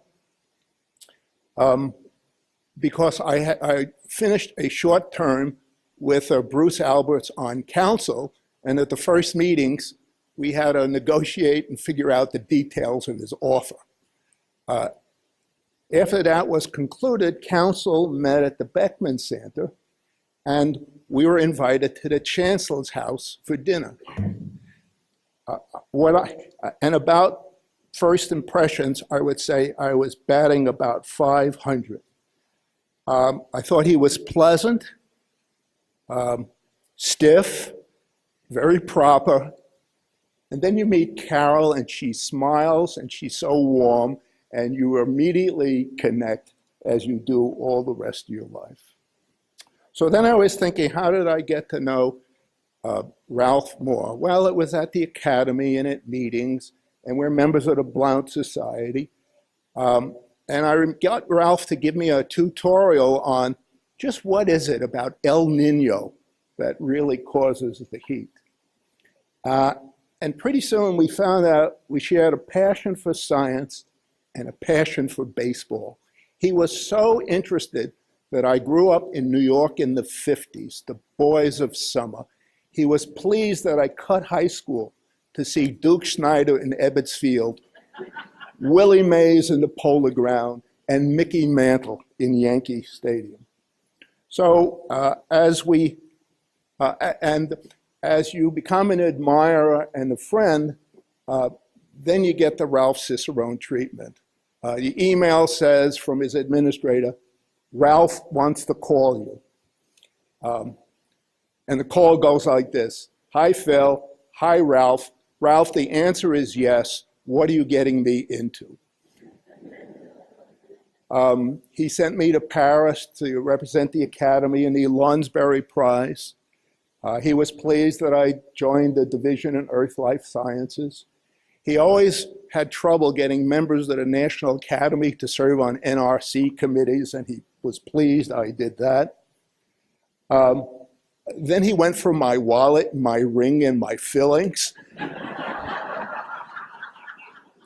because I finished a short term with Bruce Alberts on council, and at the first meetings, we had to negotiate and figure out the details of his offer. After that was concluded, council met at the Beckman Center, and we were invited to the Chancellor's house for dinner. And about first impressions, I would say I was batting about 500. I thought he was pleasant, stiff, very proper. And then you meet Carol, and she smiles, and she's so warm, and you immediately connect. as you do all the rest of your life. So then I was thinking, how did I get to know Ralph more? Well, it was at the Academy and at meetings, and we're members of the Blount Society. And I got Ralph to give me a tutorial on just what is it about El Nino that really causes the heat. And pretty soon we found out we shared a passion for science and a passion for baseball. He was so interested that I grew up in New York in the 50s, the boys of summer. He was pleased that I cut high school to see Duke Snider in Ebbets Field, Willie Mays in the Polo Ground, and Mickey Mantle in Yankee Stadium. So as you become an admirer and a friend, then you get the Ralph Cicerone treatment. The email says from his administrator, Ralph wants to call you. And the call goes like this. Hi, Phil. Hi, Ralph. Ralph, the answer is yes. What are you getting me into? He sent me to Paris to represent the Academy in the Lounsbury Prize. He was pleased that I joined the division in Earth Life Sciences. He always had trouble getting members of the National Academy to serve on NRC committees, and he was pleased I did that. Then he went for my wallet, my ring, and my fillings.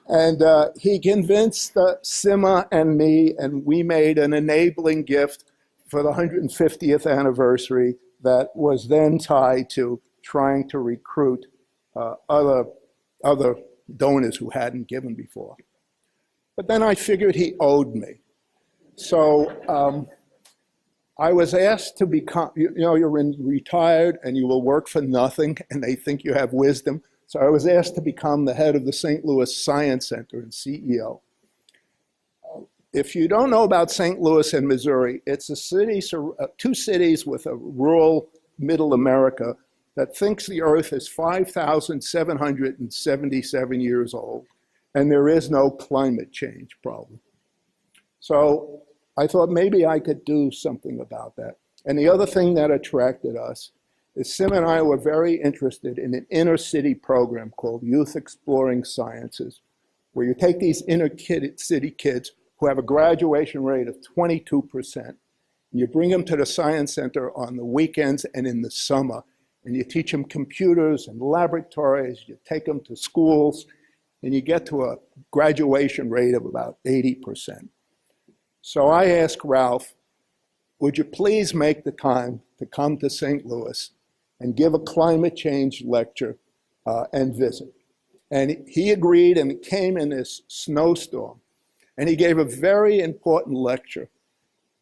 And he convinced Sima and me, and we made an enabling gift for the 150th anniversary that was then tied to trying to recruit other donors who hadn't given before. But then I figured he owed me. So I was asked to become, you're retired and you will work for nothing and they think you have wisdom. So I was asked to become the head of the St. Louis Science Center and CEO. If you don't know about St. Louis and Missouri, it's a city, two cities with a rural middle America that thinks the Earth is 5,777 years old, and there is no climate change problem. So I thought maybe I could do something about that. And the other thing that attracted us is Sim and I were very interested in an inner city program called Youth Exploring Sciences, where you take these inner city kids who have a graduation rate of 22%, and you bring them to the Science Center on the weekends and in the summer, and you teach them computers and laboratories, you take them to schools, and you get to a graduation rate of about 80%. So I asked Ralph, would you please make the time to come to St. Louis and give a climate change lecture and visit? And he agreed, and it came in this snowstorm. And he gave a very important lecture.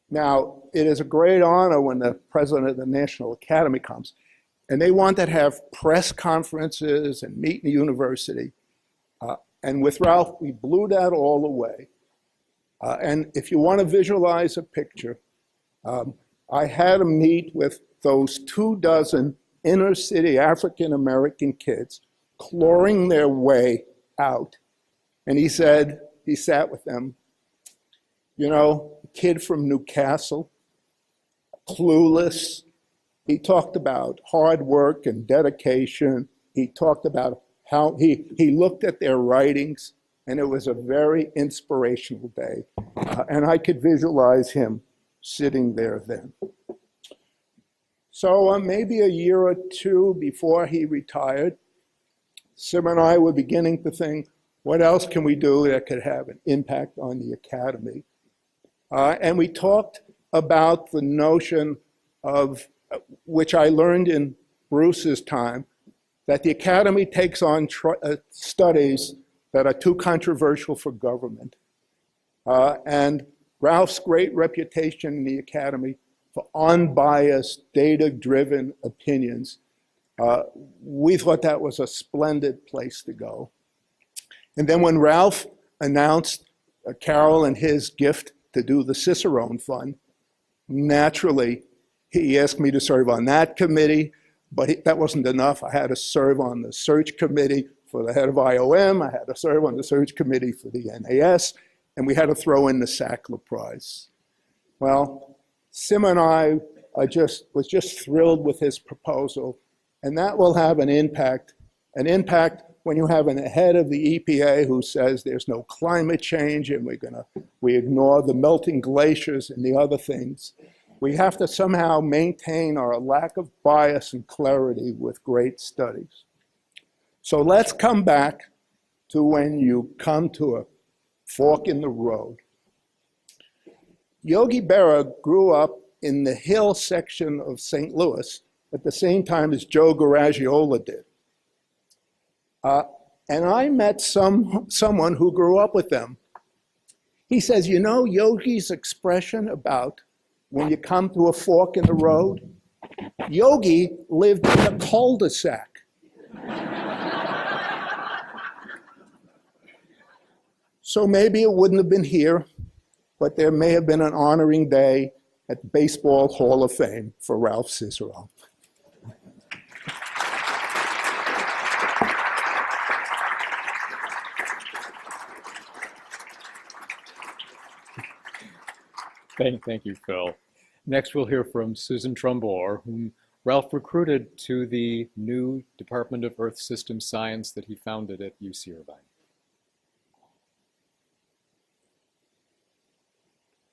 Now, it is a great honor when the president of the National Academy comes, and they want to have press conferences and meet in the university. And with Ralph, we blew that all away. And if you want to visualize a picture, I had him meet with those 24 inner city African-American kids clawing their way out. And he said, he sat with them, you know, a kid from Newcastle, clueless. He talked about hard work and dedication. He talked about how he looked at their writings, and it was a very inspirational day. And I could visualize him sitting there then. So maybe a year or two before he retired, Sim and I were beginning to think, what else can we do that could have an impact on the Academy? And we talked about the notion of, which I learned in Bruce's time, that the Academy takes on studies that are too controversial for government. And Ralph's great reputation in the Academy for unbiased, data-driven opinions, we thought that was a splendid place to go. And then when Ralph announced Carol and his gift to do the Cicerone Fund, naturally, he asked me to serve on that committee, but that wasn't enough. I had to serve on the search committee for the head of IOM. I had to serve on the search committee for the NAS, and we had to throw in the Sackler Prize. Well, Sim and I was just thrilled with his proposal, and that will have an impact when you have an head of the EPA who says there's no climate change and we ignore the melting glaciers and the other things. We have to somehow maintain our lack of bias and clarity with great studies. So let's come back to when you come to a fork in the road. Yogi Berra grew up in the hill section of St. Louis at the same time as Joe Garagiola did. And I met someone who grew up with them. He says, you know Yogi's expression about when you come to a fork in the road? Yogi lived in a cul-de-sac. So maybe it wouldn't have been here, but there may have been an honoring day at the Baseball Hall of Fame for Ralph Cicerone. Thank you, Phil. Next, we'll hear from Susan Trumbore, whom Ralph recruited to the new Department of Earth System Science that he founded at UC Irvine.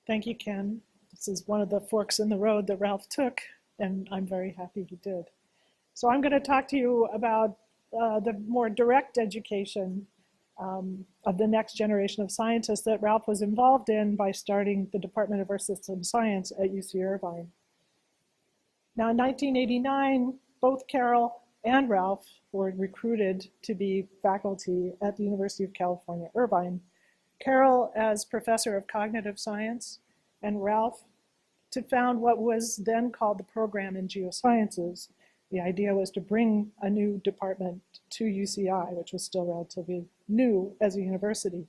Thank you, Ken. This is one of the forks in the road that Ralph took, and I'm very happy he did. So I'm going to talk to you about the more direct education of the next generation of scientists that Ralph was involved in by starting the Department of Earth System Science at UC Irvine. Now in 1989, both Carol and Ralph were recruited to be faculty at the University of California, Irvine. Carol as professor of cognitive science, and Ralph to found what was then called the program in geosciences. The idea was to bring a new department to UCI, which was still relatively new as a university.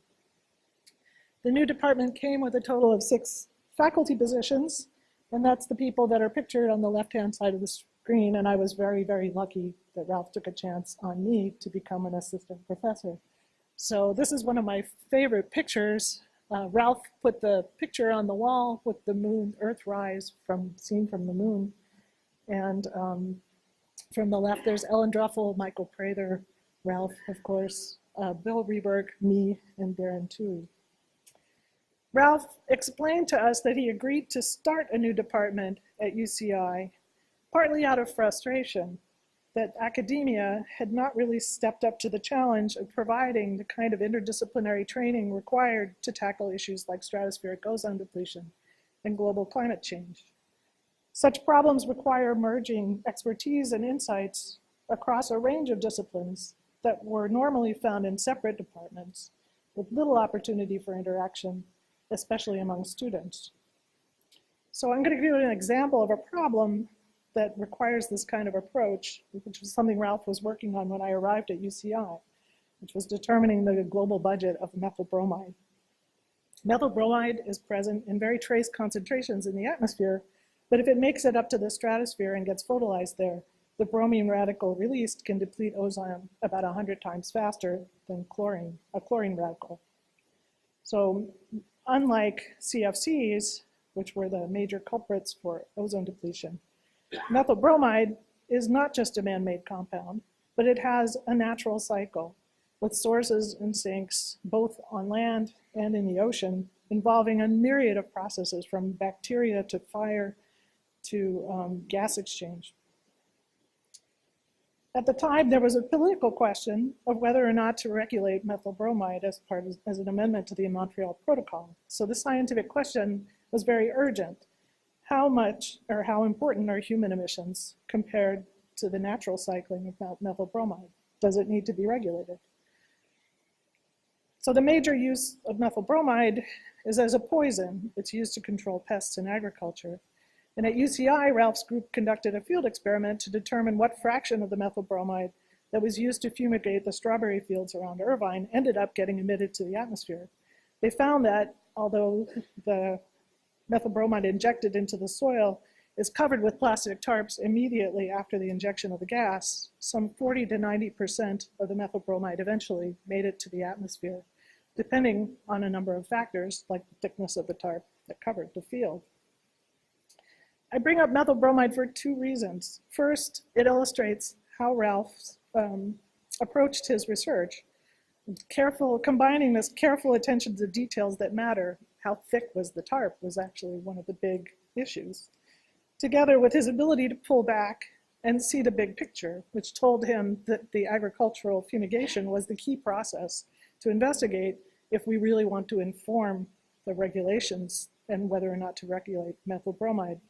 The new department came with a total of 6 faculty positions, and that's the people that are pictured on the left-hand side of the screen, and I was very, very lucky that Ralph took a chance on me to become an assistant professor. So this is one of my favorite pictures. Ralph put the picture on the wall with the moon, Earthrise seen from the moon. And from the left, there's Ellen Druffel, Michael Prather, Ralph, of course, Bill Rieberg, me, and Darren Toohey. Ralph explained to us that he agreed to start a new department at UCI, partly out of frustration that academia had not really stepped up to the challenge of providing the kind of interdisciplinary training required to tackle issues like stratospheric ozone depletion and global climate change. Such problems require merging expertise and insights across a range of disciplines that were normally found in separate departments with little opportunity for interaction, especially among students. So I'm going to give you an example of a problem that requires this kind of approach, which was something Ralph was working on when I arrived at UCI, which was determining the global budget of methyl bromide. Methyl bromide is present in very trace concentrations in the atmosphere, but if it makes it up to the stratosphere and gets photolyzed there, the bromine radical released can deplete ozone about 100 times faster than a chlorine radical. So unlike CFCs, which were the major culprits for ozone depletion, methyl bromide is not just a man-made compound, but it has a natural cycle with sources and sinks both on land and in the ocean, involving a myriad of processes from bacteria to fire to gas exchange. At the time, there was a political question of whether or not to regulate methyl bromide as an amendment to the Montreal Protocol. So the scientific question was very urgent. How much or how important are human emissions compared to the natural cycling of methyl bromide? Does it need to be regulated? So the major use of methyl bromide is as a poison. It's used to control pests in agriculture. And at UCI, Ralph's group conducted a field experiment to determine what fraction of the methyl bromide that was used to fumigate the strawberry fields around Irvine ended up getting emitted to the atmosphere. They found that although the methyl bromide injected into the soil is covered with plastic tarps immediately after the injection of the gas, some 40 to 90% of the methyl bromide eventually made it to the atmosphere, depending on a number of factors like the thickness of the tarp that covered the field. I bring up methyl bromide for two reasons. First, it illustrates how Ralph approached his research. Combining this careful attention to the details that matter, how thick was the tarp was actually one of the big issues, together with his ability to pull back and see the big picture, which told him that the agricultural fumigation was the key process to investigate if we really want to inform the regulations and whether or not to regulate methyl bromide.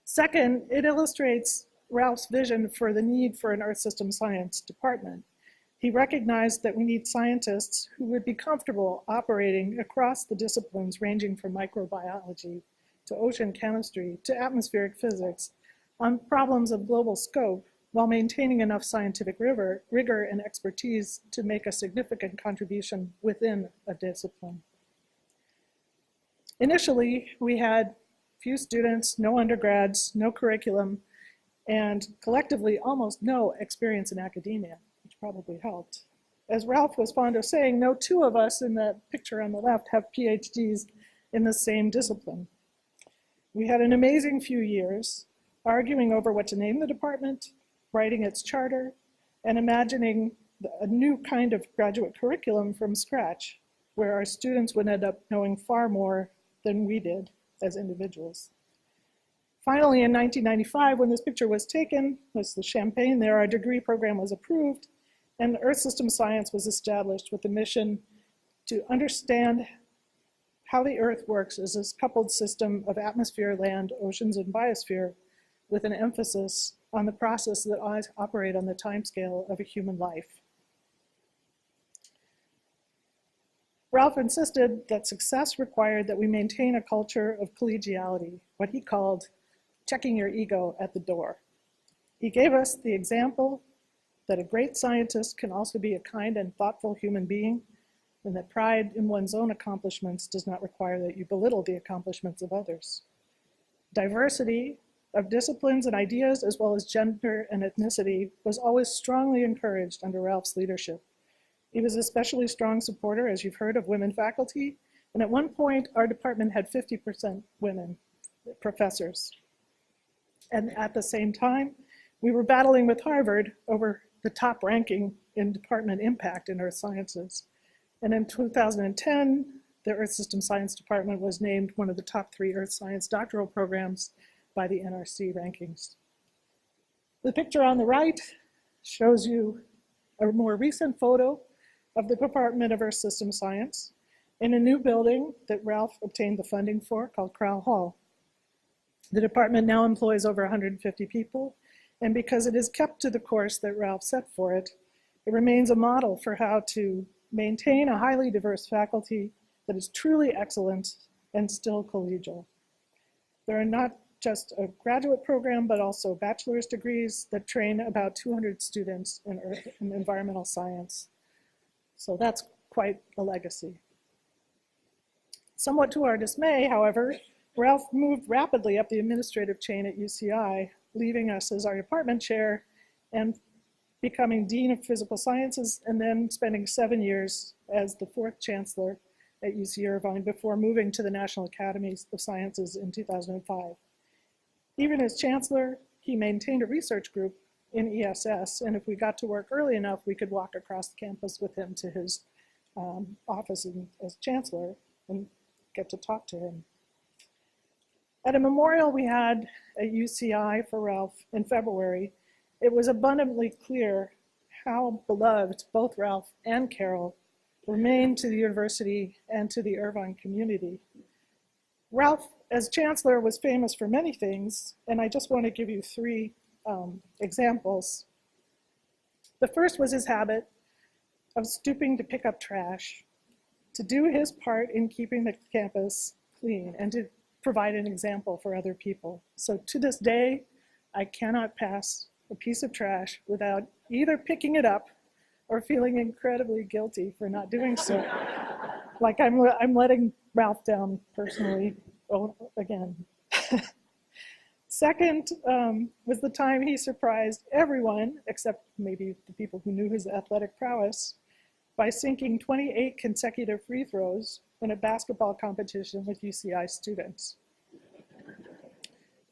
Second, it illustrates Ralph's vision for the need for an Earth System Science department. He recognized that we need scientists who would be comfortable operating across the disciplines ranging from microbiology to ocean chemistry to atmospheric physics on problems of global scope while maintaining enough scientific rigor and expertise to make a significant contribution within a discipline. Initially, we had few students, no undergrads, no curriculum, and collectively almost no experience in academia, which probably helped. As Ralph was fond of saying, no two of us in the picture on the left have PhDs in the same discipline. We had an amazing few years arguing over what to name the department, writing its charter, and imagining a new kind of graduate curriculum from scratch, where our students would end up knowing far more than we did as individuals. Finally, in 1995, when this picture was taken, was the champagne there, our degree program was approved, and Earth System Science was established with the mission to understand how the Earth works as this coupled system of atmosphere, land, oceans, and biosphere, with an emphasis on the process that operate on the timescale of a human life. Ralph insisted that success required that we maintain a culture of collegiality, what he called checking your ego at the door. He gave us the example that a great scientist can also be a kind and thoughtful human being, and that pride in one's own accomplishments does not require that you belittle the accomplishments of others. Diversity of disciplines and ideas, as well as gender and ethnicity, was always strongly encouraged under Ralph's leadership. He was an especially strong supporter, as you've heard, of women faculty, and at one point, our department had 50% women professors. And at the same time, we were battling with Harvard over the top ranking in department impact in earth sciences. And in 2010, the Earth System Science Department was named one of the top 3 earth science doctoral programs by the NRC rankings. The picture on the right shows you a more recent photo of the Department of Earth System Science in a new building that Ralph obtained the funding for called Crowell Hall. The department now employs over 150 people, and because it is kept to the course that Ralph set for it, it remains a model for how to maintain a highly diverse faculty that is truly excellent and still collegial. There are not just a graduate program, but also bachelor's degrees that train about 200 students in earth and environmental science. So that's quite a legacy. Somewhat to our dismay, however, Ralph moved rapidly up the administrative chain at UCI, leaving us as our department chair and becoming Dean of Physical Sciences, and then spending 7 years as the 4th Chancellor at UC Irvine before moving to the National Academies of Sciences in 2005. Even as Chancellor, he maintained a research group in ESS, and if we got to work early enough, we could walk across the campus with him to his office as Chancellor and get to talk to him. At a memorial we had at UCI for Ralph in February, it was abundantly clear how beloved both Ralph and Carol remained to the university and to the Irvine community. Ralph, as Chancellor, was famous for many things, and I just want to give you 3 examples. The first was his habit of stooping to pick up trash, to do his part in keeping the campus clean, and to provide an example for other people. So to this day, I cannot pass a piece of trash without either picking it up or feeling incredibly guilty for not doing so. Like I'm letting Ralph down personally again. Second was the time he surprised everyone, except maybe the people who knew his athletic prowess, by sinking 28 consecutive free throws in a basketball competition with UCI students.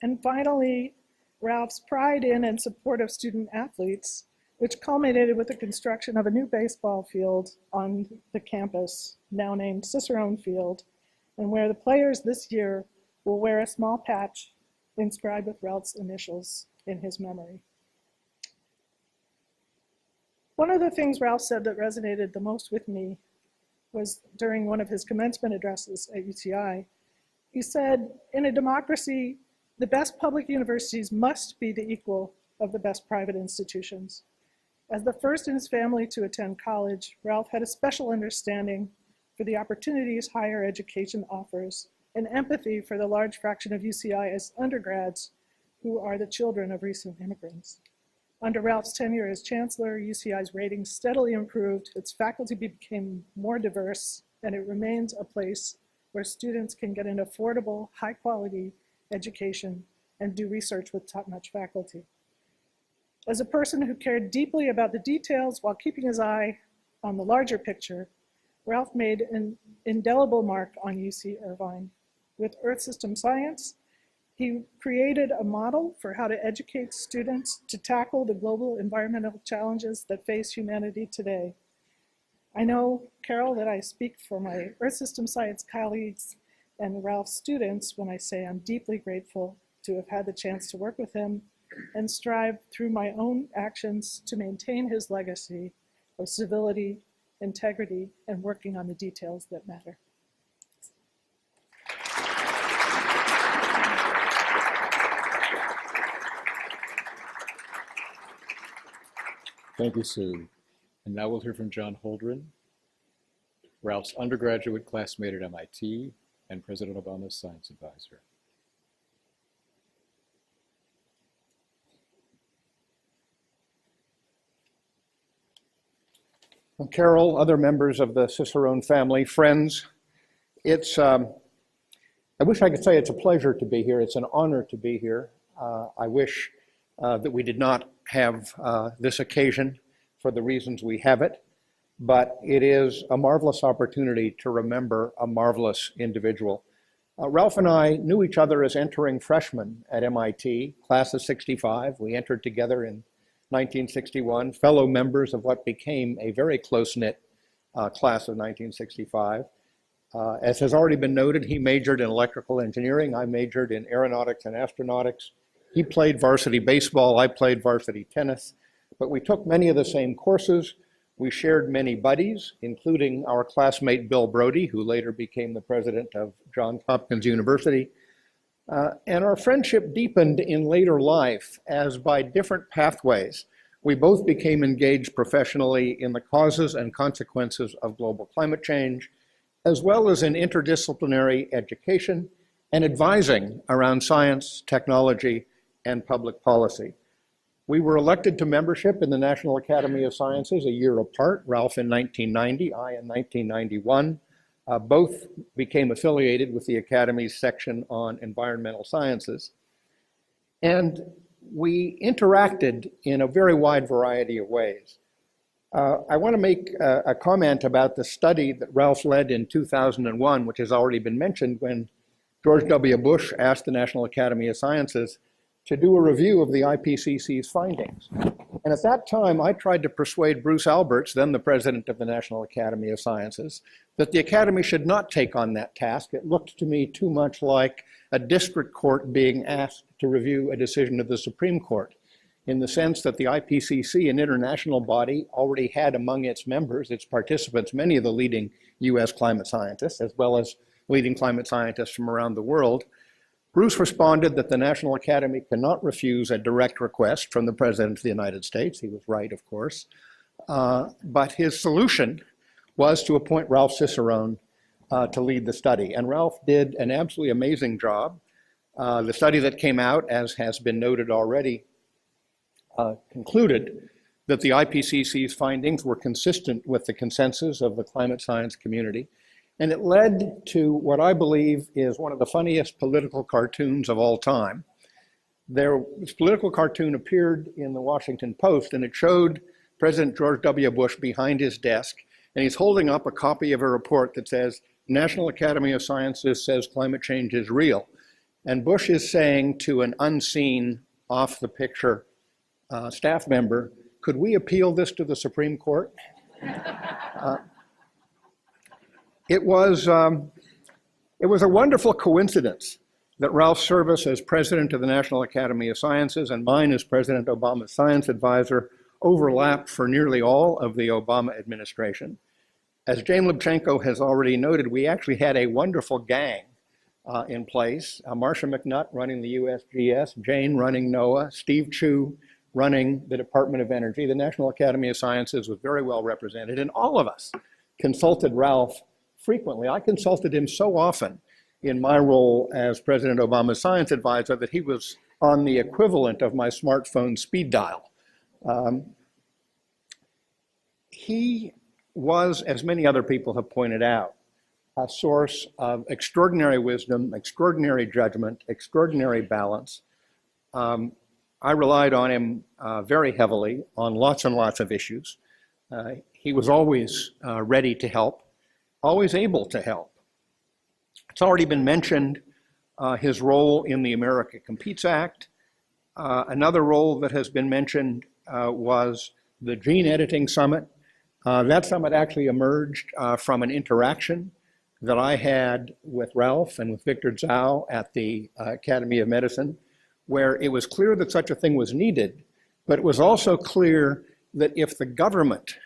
And finally, Ralph's pride in and support of student athletes, which culminated with the construction of a new baseball field on the campus, now named Cicerone Field, and where the players this year will wear a small patch inscribed with Ralph's initials in his memory. One of the things Ralph said that resonated the most with me was during one of his commencement addresses at UCI. He said, in a democracy, the best public universities must be the equal of the best private institutions. As the first in his family to attend college, Ralph had a special understanding for the opportunities higher education offers and empathy for the large fraction of UCI as undergrads who are the children of recent immigrants. Under Ralph's tenure as chancellor, UCI's ratings steadily improved, its faculty became more diverse, and it remains a place where students can get an affordable, high-quality education and do research with top-notch faculty. As a person who cared deeply about the details while keeping his eye on the larger picture, Ralph made an indelible mark on UC Irvine. With Earth System Science, he created a model for how to educate students to tackle the global environmental challenges that face humanity today. I know, Carol, that I speak for my Earth System Science colleagues and Ralph's students when I say I'm deeply grateful to have had the chance to work with him and strive through my own actions to maintain his legacy of civility, integrity, and working on the details that matter. Thank you, Sue. And now we'll hear from John Holdren, Ralph's undergraduate classmate at MIT and President Obama's science advisor. Well, Carol, other members of the Cicerone family, friends, I wish I could say it's a pleasure to be here. It's an honor to be here. I wish that we did not have this occasion for the reasons we have it, but it is a marvelous opportunity to remember a marvelous individual. Ralph and I knew each other as entering freshmen at MIT, class of 65. We entered together in 1961, fellow members of what became a very close-knit class of 1965. As has already been noted, he majored in electrical engineering. I majored in aeronautics and astronautics. He played varsity baseball. I played varsity tennis. But we took many of the same courses. We shared many buddies, including our classmate Bill Brody, who later became the president of Johns Hopkins University. And our friendship deepened in later life as by different pathways, we both became engaged professionally in the causes and consequences of global climate change, as well as in interdisciplinary education and advising around science, technology, and public policy. We were elected to membership in the National Academy of Sciences a year apart, Ralph in 1990, I in 1991. Both became affiliated with the Academy's section on environmental sciences. And we interacted in a very wide variety of ways. I want to make a comment about the study that Ralph led in 2001, which has already been mentioned, when George W. Bush asked the National Academy of Sciences to do a review of the IPCC's findings. And at that time, I tried to persuade Bruce Alberts, then the president of the National Academy of Sciences, that the Academy should not take on that task. It looked to me too much like a district court being asked to review a decision of the Supreme Court, in the sense that the IPCC, an international body, already had among its members, its participants, many of the leading US climate scientists, as well as leading climate scientists from around the world. Bruce responded that the National Academy cannot refuse a direct request from the President of the United States. He was right, of course. But his solution was to appoint Ralph Cicerone to lead the study. And Ralph did an absolutely amazing job. The study that came out, as has been noted already, concluded that the IPCC's findings were consistent with the consensus of the climate science community. And it led to what I believe is one of the funniest political cartoons of all time. This political cartoon appeared in the Washington Post, and it showed President George W. Bush behind his desk, and he's holding up a copy of a report that says, National Academy of Sciences says climate change is real. And Bush is saying to an unseen, off-the-picture staff member, could we appeal this to the Supreme Court? It was a wonderful coincidence that Ralph's service as president of the National Academy of Sciences and mine as President Obama's science advisor overlapped for nearly all of the Obama administration. As Jane Lubchenco has already noted, we actually had a wonderful gang in place. Marcia McNutt running the USGS, Jane running NOAA, Steve Chu running the Department of Energy. The National Academy of Sciences was very well represented, and all of us consulted Ralph frequently. I consulted him so often in my role as President Obama's science advisor that he was on the equivalent of my smartphone speed dial. He was, as many other people have pointed out, a source of extraordinary wisdom, extraordinary judgment, extraordinary balance. I relied on him very heavily on lots and lots of issues. He was always ready to help, always able to help. It's already been mentioned, his role in the America Competes Act. Another role that has been mentioned was the Gene Editing Summit. That summit actually emerged from an interaction that I had with Ralph and with Victor Zhao at the Academy of Medicine, where it was clear that such a thing was needed, but it was also clear that if the government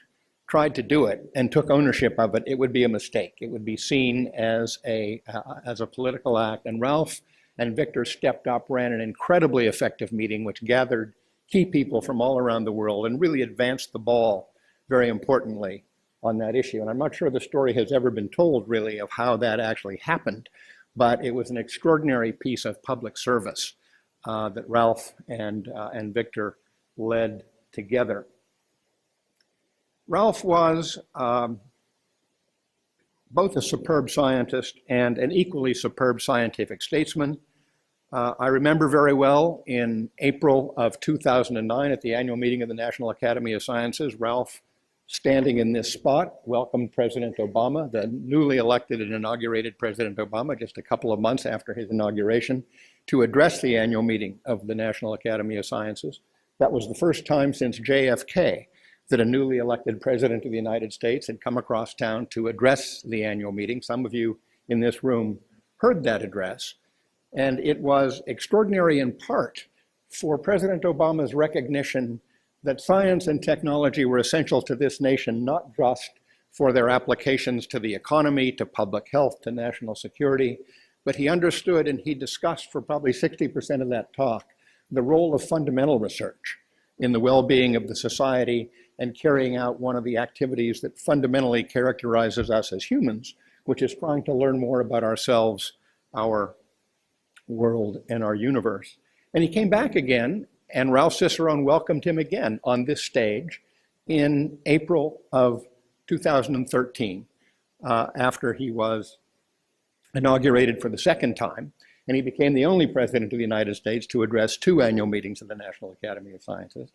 tried to do it and took ownership of it, it would be a mistake. It would be seen as a political act. And Ralph and Victor stepped up, ran an incredibly effective meeting, which gathered key people from all around the world and really advanced the ball very importantly on that issue. And I'm not sure the story has ever been told really of how that actually happened, but it was an extraordinary piece of public service that Ralph and Victor led together. Ralph was both a superb scientist and an equally superb scientific statesman. I remember very well in April of 2009 at the annual meeting of the National Academy of Sciences, Ralph, standing in this spot, welcomed President Obama, the newly elected and inaugurated President Obama, just a couple of months after his inauguration, to address the annual meeting of the National Academy of Sciences. That was the first time since JFK that a newly elected President of the United States had come across town to address the annual meeting. Some of you in this room heard that address. And it was extraordinary in part for President Obama's recognition that science and technology were essential to this nation, not just for their applications to the economy, to public health, to national security, but he understood and he discussed for probably 60% of that talk the role of fundamental research in the well-being of the society and carrying out one of the activities that fundamentally characterizes us as humans, which is trying to learn more about ourselves, our world, and our universe. And he came back again, and Ralph Cicerone welcomed him again on this stage in April of 2013, after he was inaugurated for the second time, and he became the only president of the United States to address 2 annual meetings of the National Academy of Sciences.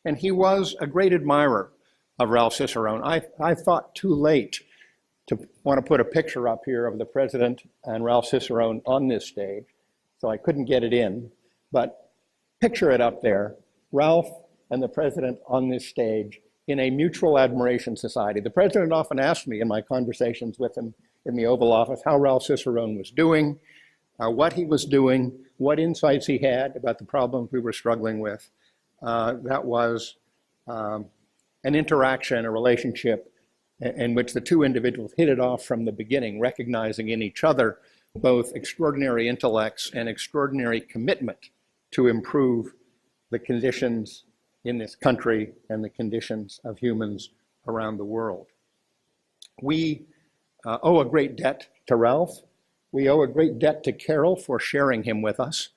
And he was a great admirer of Ralph Cicerone. I thought too late to want to put a picture up here of the president and Ralph Cicerone on this stage, so I couldn't get it in, but picture it up there, Ralph and the president on this stage in a mutual admiration society. The president often asked me in my conversations with him in the Oval Office how Ralph Cicerone was doing, what he was doing, what insights he had about the problems we were struggling with. That was an interaction, a relationship in which the 2 individuals hit it off from the beginning, recognizing in each other both extraordinary intellects and extraordinary commitment to improve the conditions in this country and the conditions of humans around the world. We owe a great debt to Ralph. We owe a great debt to Carol for sharing him with us.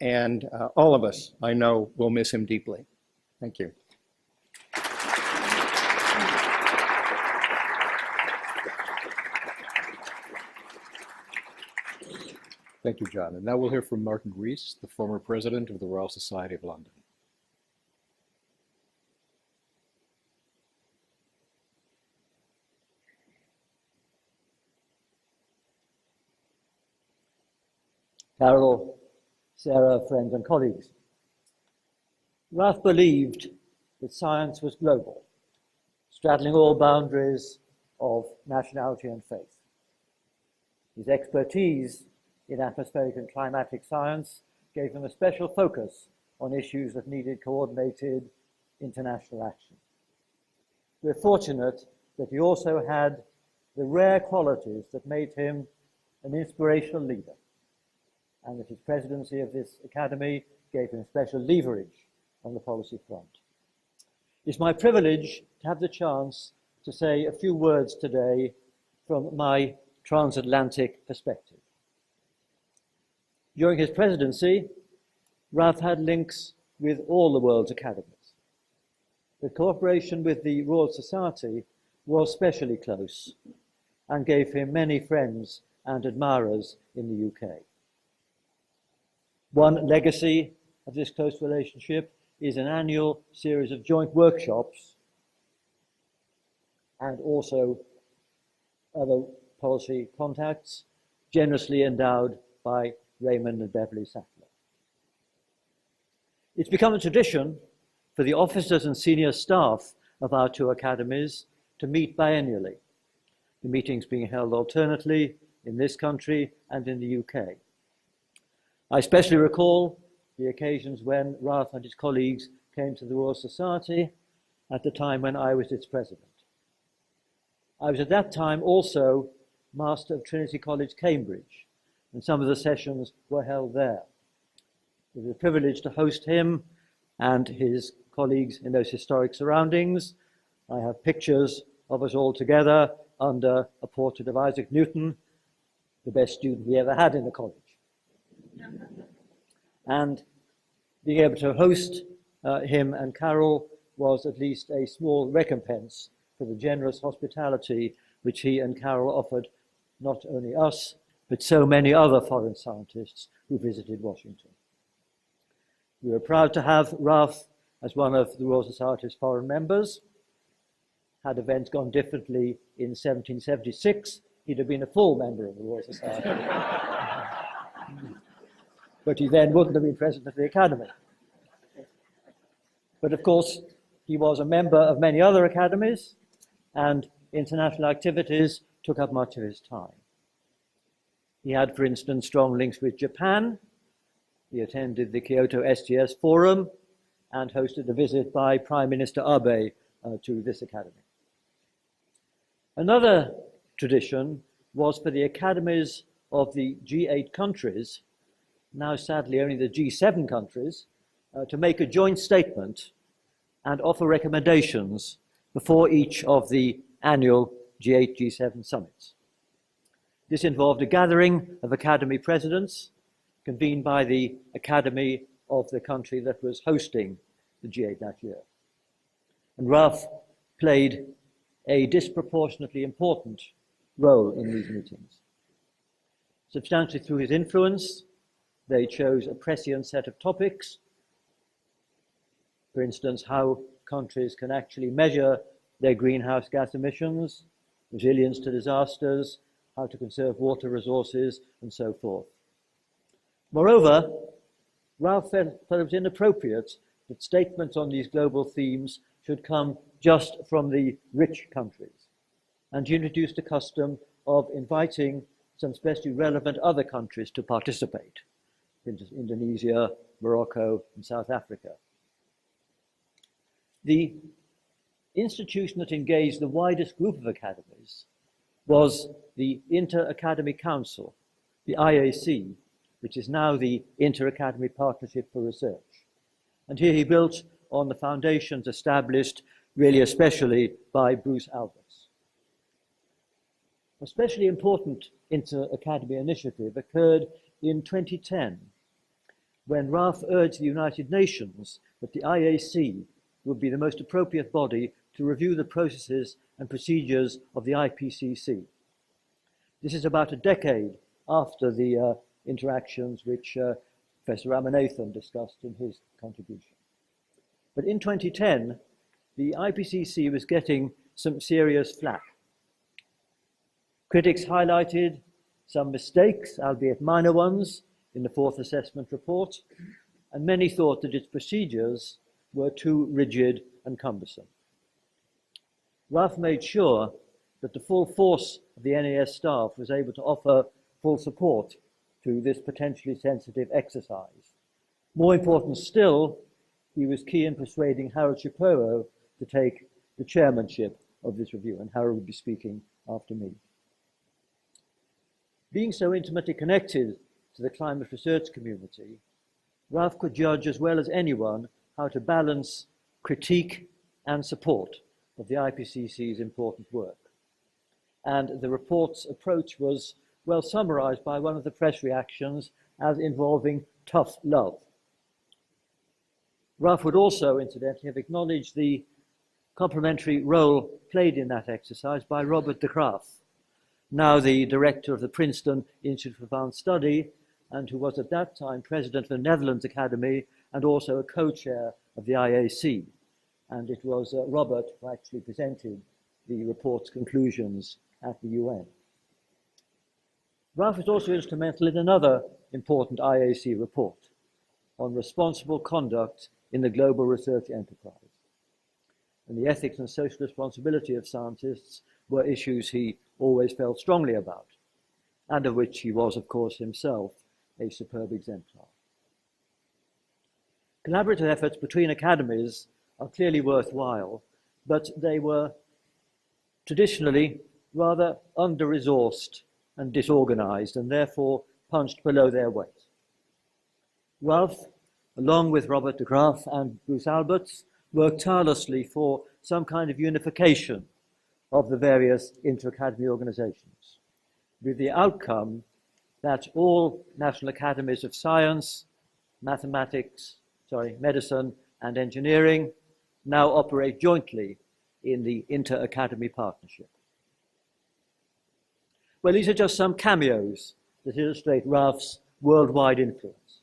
And all of us, I know, will miss him deeply. Thank you. Thank you, John. And now we'll hear from Martin Rees, the former president of the Royal Society of London. Carol, Sarah, friends and colleagues. Ralph believed that science was global, straddling all boundaries of nationality and faith. His expertise in atmospheric and climatic science gave him a special focus on issues that needed coordinated international action. We're fortunate that he also had the rare qualities that made him an inspirational leader, and that his presidency of this academy gave him special leverage on the policy front. It's my privilege to have the chance to say a few words today from my transatlantic perspective. During his presidency, Ralph had links with all the world's academies. The cooperation with the Royal Society was especially close and gave him many friends and admirers in the UK. One legacy of this close relationship is an annual series of joint workshops and also other policy contacts, generously endowed by Raymond and Beverly Sackler. It's become a tradition for the officers and senior staff of our two academies to meet biennially, the meetings being held alternately in this country and in the UK. I especially recall the occasions when Ralph and his colleagues came to the Royal Society at the time when I was its president. I was at that time also Master of Trinity College, Cambridge, and some of the sessions were held there. It was a privilege to host him and his colleagues in those historic surroundings. I have pictures of us all together under a portrait of Isaac Newton, the best student we ever had in the college. And being able to host him and Carol was at least a small recompense for the generous hospitality which he and Carol offered not only us, but so many other foreign scientists who visited Washington. We were proud to have Ralph as one of the Royal Society's foreign members. Had events gone differently in 1776, he'd have been a full member of the Royal Society. But he then wouldn't have been president of the Academy. But of course, he was a member of many other academies, and international activities took up much of his time. He had, for instance, strong links with Japan. He attended the Kyoto STS Forum and hosted a visit by Prime Minister Abe to this academy. Another tradition was for the academies of the G8 countries, now sadly only the G7 countries, to make a joint statement and offer recommendations before each of the annual G8, G7 summits. This involved a gathering of academy presidents convened by the academy of the country that was hosting the G8 that year. And Ralph played a disproportionately important role in these meetings. Substantially through his influence, they chose a prescient set of topics. For instance, how countries can actually measure their greenhouse gas emissions, resilience to disasters, how to conserve water resources, and so forth. Moreover, Ralph felt it was inappropriate that statements on these global themes should come just from the rich countries, and he introduced a custom of inviting some especially relevant other countries to participate, Indonesia, Morocco, and South Africa. The institution that engaged the widest group of academies was the Inter-Academy Council, the IAC, which is now the Inter-Academy Partnership for Research. And here he built on the foundations established really especially by Bruce Alberts. A especially important Inter-Academy initiative occurred in 2010, when Ralph urged the United Nations that the IAC would be the most appropriate body to review the processes and procedures of the IPCC. This is about a decade after the interactions which Professor Ramanathan discussed in his contribution. But in 2010, the IPCC was getting some serious flack. Critics highlighted some mistakes, albeit minor ones, in the fourth assessment report, and many thought that its procedures were too rigid and cumbersome. Ralph made sure that the full force of the NAS staff was able to offer full support to this potentially sensitive exercise. More important still, he was key in persuading Harold Shapiro to take the chairmanship of this review, and Harold will be speaking after me. Being so intimately connected to the climate research community, Ralph could judge as well as anyone how to balance critique and support of the IPCC's important work. And the report's approach was well summarized by one of the press reactions as involving tough love. Ralph would also, incidentally, have acknowledged the complementary role played in that exercise by Robert de Graaf, now the director of the Princeton Institute for Advanced Study, and who was at that time president of the Netherlands Academy and also a co-chair of the IAC. And it was Robert who actually presented the report's conclusions at the UN. Ralph was also instrumental in another important IAC report on responsible conduct in the global research enterprise. And the ethics and social responsibility of scientists were issues he always felt strongly about, and of which he was, of course, himself a superb exemplar. Collaborative efforts between academies are clearly worthwhile, but they were traditionally rather under-resourced and disorganized, and therefore punched below their weight. Ralph, along with Robert de Graaf and Bruce Alberts, worked tirelessly for some kind of unification of the various inter-academy organizations, with the outcome that all national academies of science, medicine, and engineering now operate jointly in the inter-academy partnership. Well, these are just some cameos that illustrate Ralph's worldwide influence.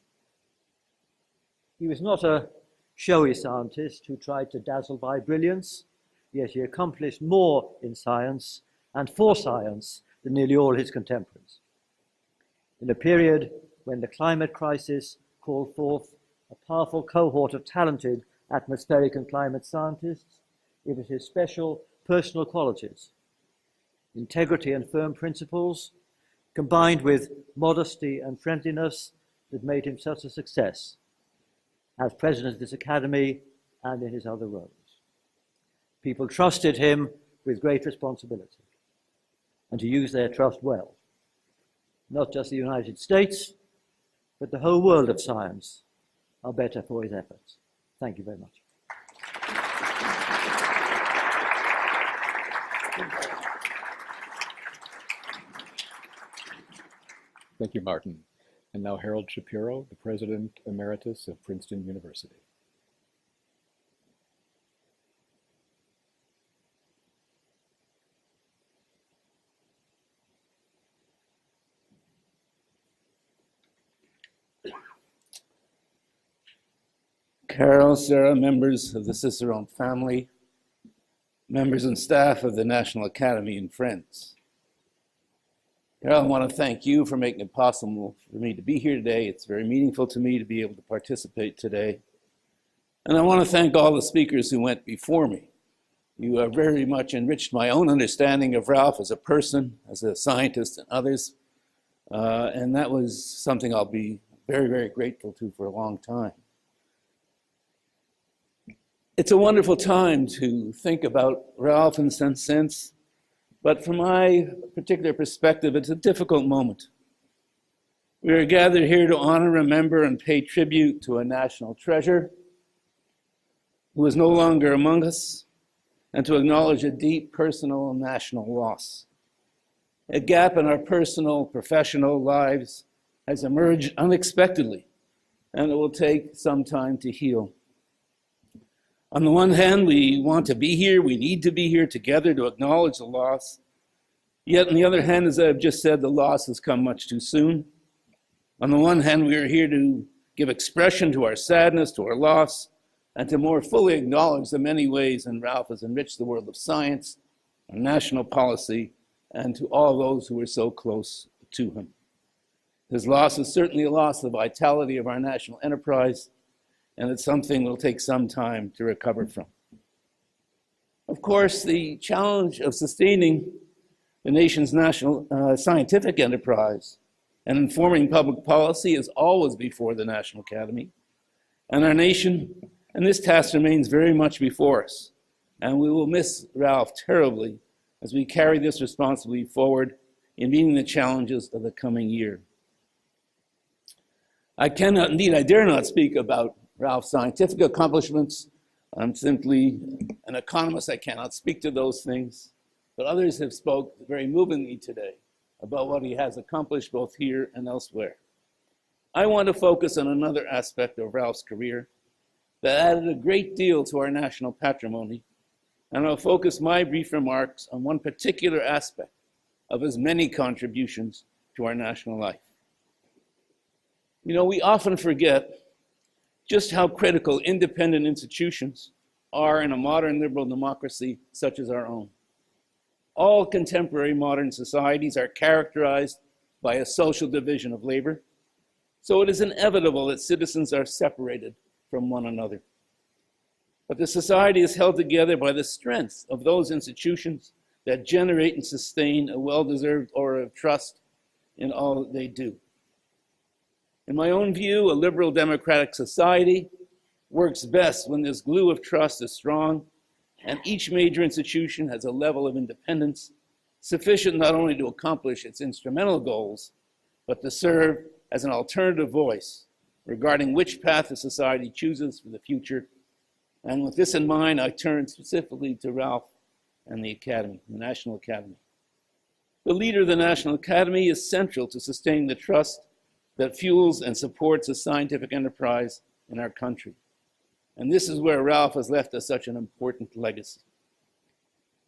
He was not a showy scientist who tried to dazzle by brilliance, yet he accomplished more in science and for science than nearly all his contemporaries. In a period when the climate crisis called forth a powerful cohort of talented atmospheric and climate scientists, it was his special personal qualities, integrity and firm principles, combined with modesty and friendliness, that made him such a success as president of this academy and in his other roles. People trusted him with great responsibility, and he used their trust well. Not just the United States, but the whole world of science are better for his efforts. Thank you very much. Thank you, Martin. And now Harold Shapiro, the President Emeritus of Princeton University. Carol, Sarah, members of the Cicerone family, members and staff of the National Academy, and friends. Carol, I want to thank you for making it possible for me to be here today. It's very meaningful to me to be able to participate today. And I want to thank all the speakers who went before me. You have very much enriched my own understanding of Ralph as a person, as a scientist, and others. And that was something I'll be very, very grateful to for a long time. It's a wonderful time to think about Ralph in some sense, but from my particular perspective, it's a difficult moment. We are gathered here to honor, remember, and pay tribute to a national treasure who is no longer among us, and to acknowledge a deep personal and national loss. A gap in our personal, professional lives has emerged unexpectedly, and it will take some time to heal. On the one hand, we want to be here, we need to be here together to acknowledge the loss. Yet on the other hand, as I've just said, the loss has come much too soon. On the one hand, we are here to give expression to our sadness, to our loss, and to more fully acknowledge the many ways in Ralph has enriched the world of science, and national policy, and to all those who are so close to him. His loss is certainly a loss of the vitality of our national enterprise, and it's something that'll take some time to recover from. Of course, the challenge of sustaining the nation's national scientific enterprise and informing public policy is always before the National Academy. And our nation, and this task remains very much before us. And we will miss Ralph terribly as we carry this responsibility forward in meeting the challenges of the coming year. I cannot, indeed, I dare not speak about Ralph's scientific accomplishments. I'm simply an economist. I cannot speak to those things. But others have spoke very movingly today about what he has accomplished both here and elsewhere. I want to focus on another aspect of Ralph's career that added a great deal to our national patrimony, and I'll focus my brief remarks on one particular aspect of his many contributions to our national life. You know, we often forget just how critical independent institutions are in a modern liberal democracy such as our own. All contemporary modern societies are characterized by a social division of labor, so it is inevitable that citizens are separated from one another. But the society is held together by the strength of those institutions that generate and sustain a well-deserved aura of trust in all that they do. In my own view, a liberal democratic society works best when this glue of trust is strong and each major institution has a level of independence sufficient not only to accomplish its instrumental goals, but to serve as an alternative voice regarding which path the society chooses for the future. And with this in mind, I turn specifically to Ralph and the Academy, the National Academy. The leader of the National Academy is central to sustaining the trust that fuels and supports a scientific enterprise in our country. And this is where Ralph has left us such an important legacy.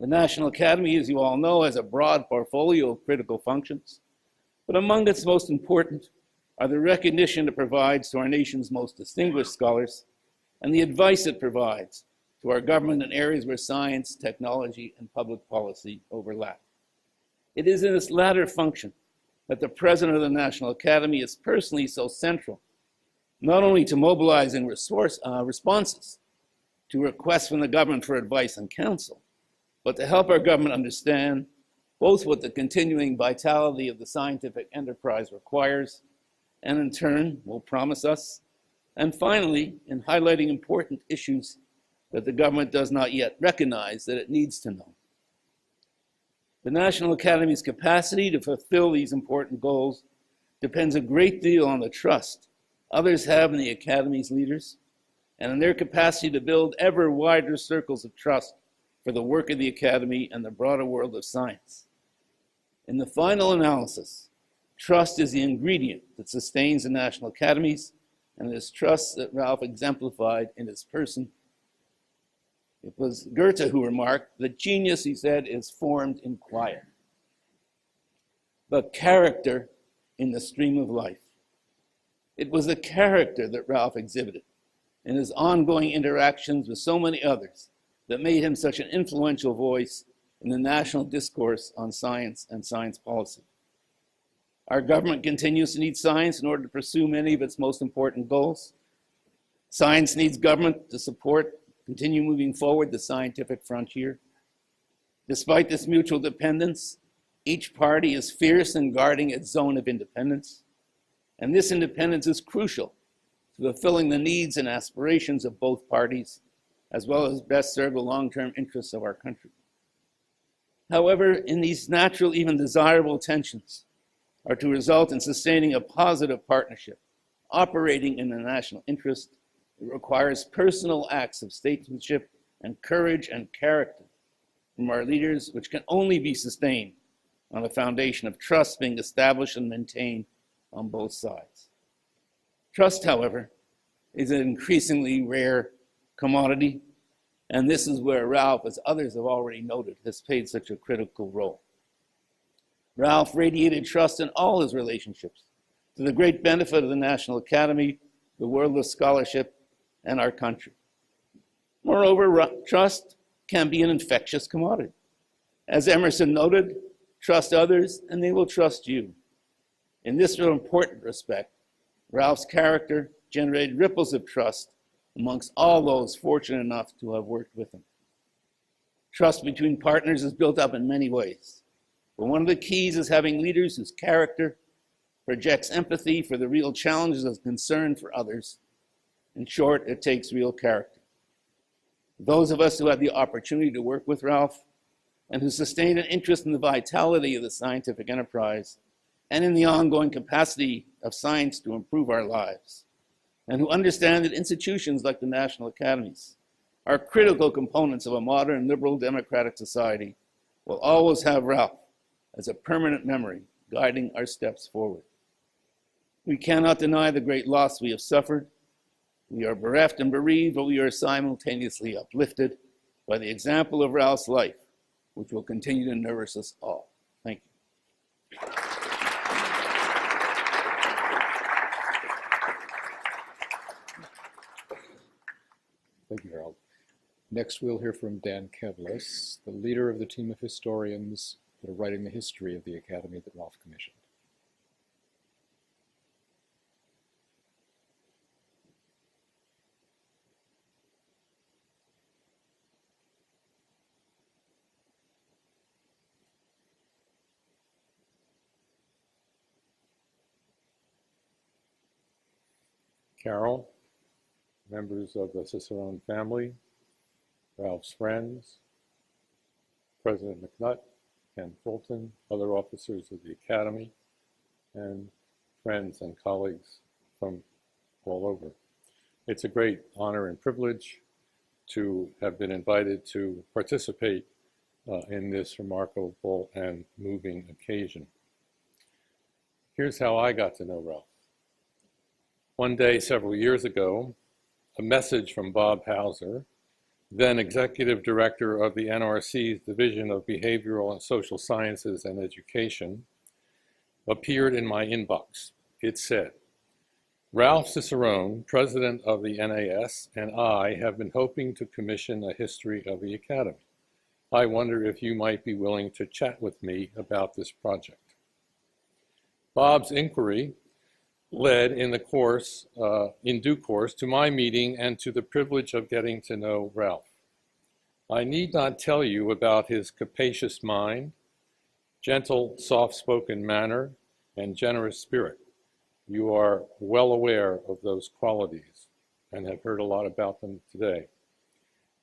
The National Academy, as you all know, has a broad portfolio of critical functions, but among its most important are the recognition it provides to our nation's most distinguished scholars and the advice it provides to our government in areas where science, technology, and public policy overlap. It is in this latter function that the president of the National Academy is personally so central, not only to mobilizing responses to requests from the government for advice and counsel, but to help our government understand both what the continuing vitality of the scientific enterprise requires, and in turn will promise us, and finally, in highlighting important issues that the government does not yet recognize that it needs to know. The National Academy's capacity to fulfill these important goals depends a great deal on the trust others have in the Academy's leaders and in their capacity to build ever wider circles of trust for the work of the Academy and the broader world of science. In the final analysis, trust is the ingredient that sustains the National Academies, and it is trust that Ralph exemplified in his person. It was Goethe who remarked that genius, he said, is formed in quiet, but character in the stream of life. It was the character that Ralph exhibited in his ongoing interactions with so many others that made him such an influential voice in the national discourse on science and science policy. Our government continues to need science in order to pursue many of its most important goals. Science needs government to continue moving forward the scientific frontier. Despite this mutual dependence, each party is fierce in guarding its zone of independence, and this independence is crucial to fulfilling the needs and aspirations of both parties, as well as best serve the long-term interests of our country. However, in these natural, even desirable tensions, are to result in sustaining a positive partnership, operating in the national interest, it requires personal acts of statesmanship and courage and character from our leaders, which can only be sustained on a foundation of trust being established and maintained on both sides. Trust, however, is an increasingly rare commodity, and this is where Ralph, as others have already noted, has played such a critical role. Ralph radiated trust in all his relationships, to the great benefit of the National Academy, the world of scholarship, and our country. Moreover, trust can be an infectious commodity. As Emerson noted, trust others and they will trust you. In this important respect, Ralph's character generated ripples of trust amongst all those fortunate enough to have worked with him. Trust between partners is built up in many ways, but one of the keys is having leaders whose character projects empathy for the real challenges and concern for others. In short, it takes real character. Those of us who had the opportunity to work with Ralph and who sustained an interest in the vitality of the scientific enterprise and in the ongoing capacity of science to improve our lives, and who understand that institutions like the National Academies are critical components of a modern liberal democratic society, will always have Ralph as a permanent memory guiding our steps forward. We cannot deny the great loss we have suffered. We are bereft and bereaved, but we are simultaneously uplifted by the example of Ralph's life, which will continue to nourish us all. Thank you. Thank you, Harold. Next, we'll hear from Dan Kevles, the leader of the team of historians that are writing the history of the Academy that Ralph commissioned. Carol, members of the Cicerone family, Ralph's friends, President McNutt, Ken Fulton, other officers of the Academy, and friends and colleagues from all over. It's a great honor and privilege to have been invited to participate in this remarkable and moving occasion. Here's how I got to know Ralph. One day several years ago, a message from Bob Hauser, then Executive Director of the NRC's Division of Behavioral and Social Sciences and Education, appeared in my inbox. It said, "Ralph Cicerone, President of the NAS, and I have been hoping to commission a history of the Academy. I wonder if you might be willing to chat with me about this project." Bob's inquiry led in due course to my meeting and to the privilege of getting to know Ralph. I need not tell you about his capacious mind, gentle, soft-spoken manner, and generous spirit. You are well aware of those qualities and have heard a lot about them today.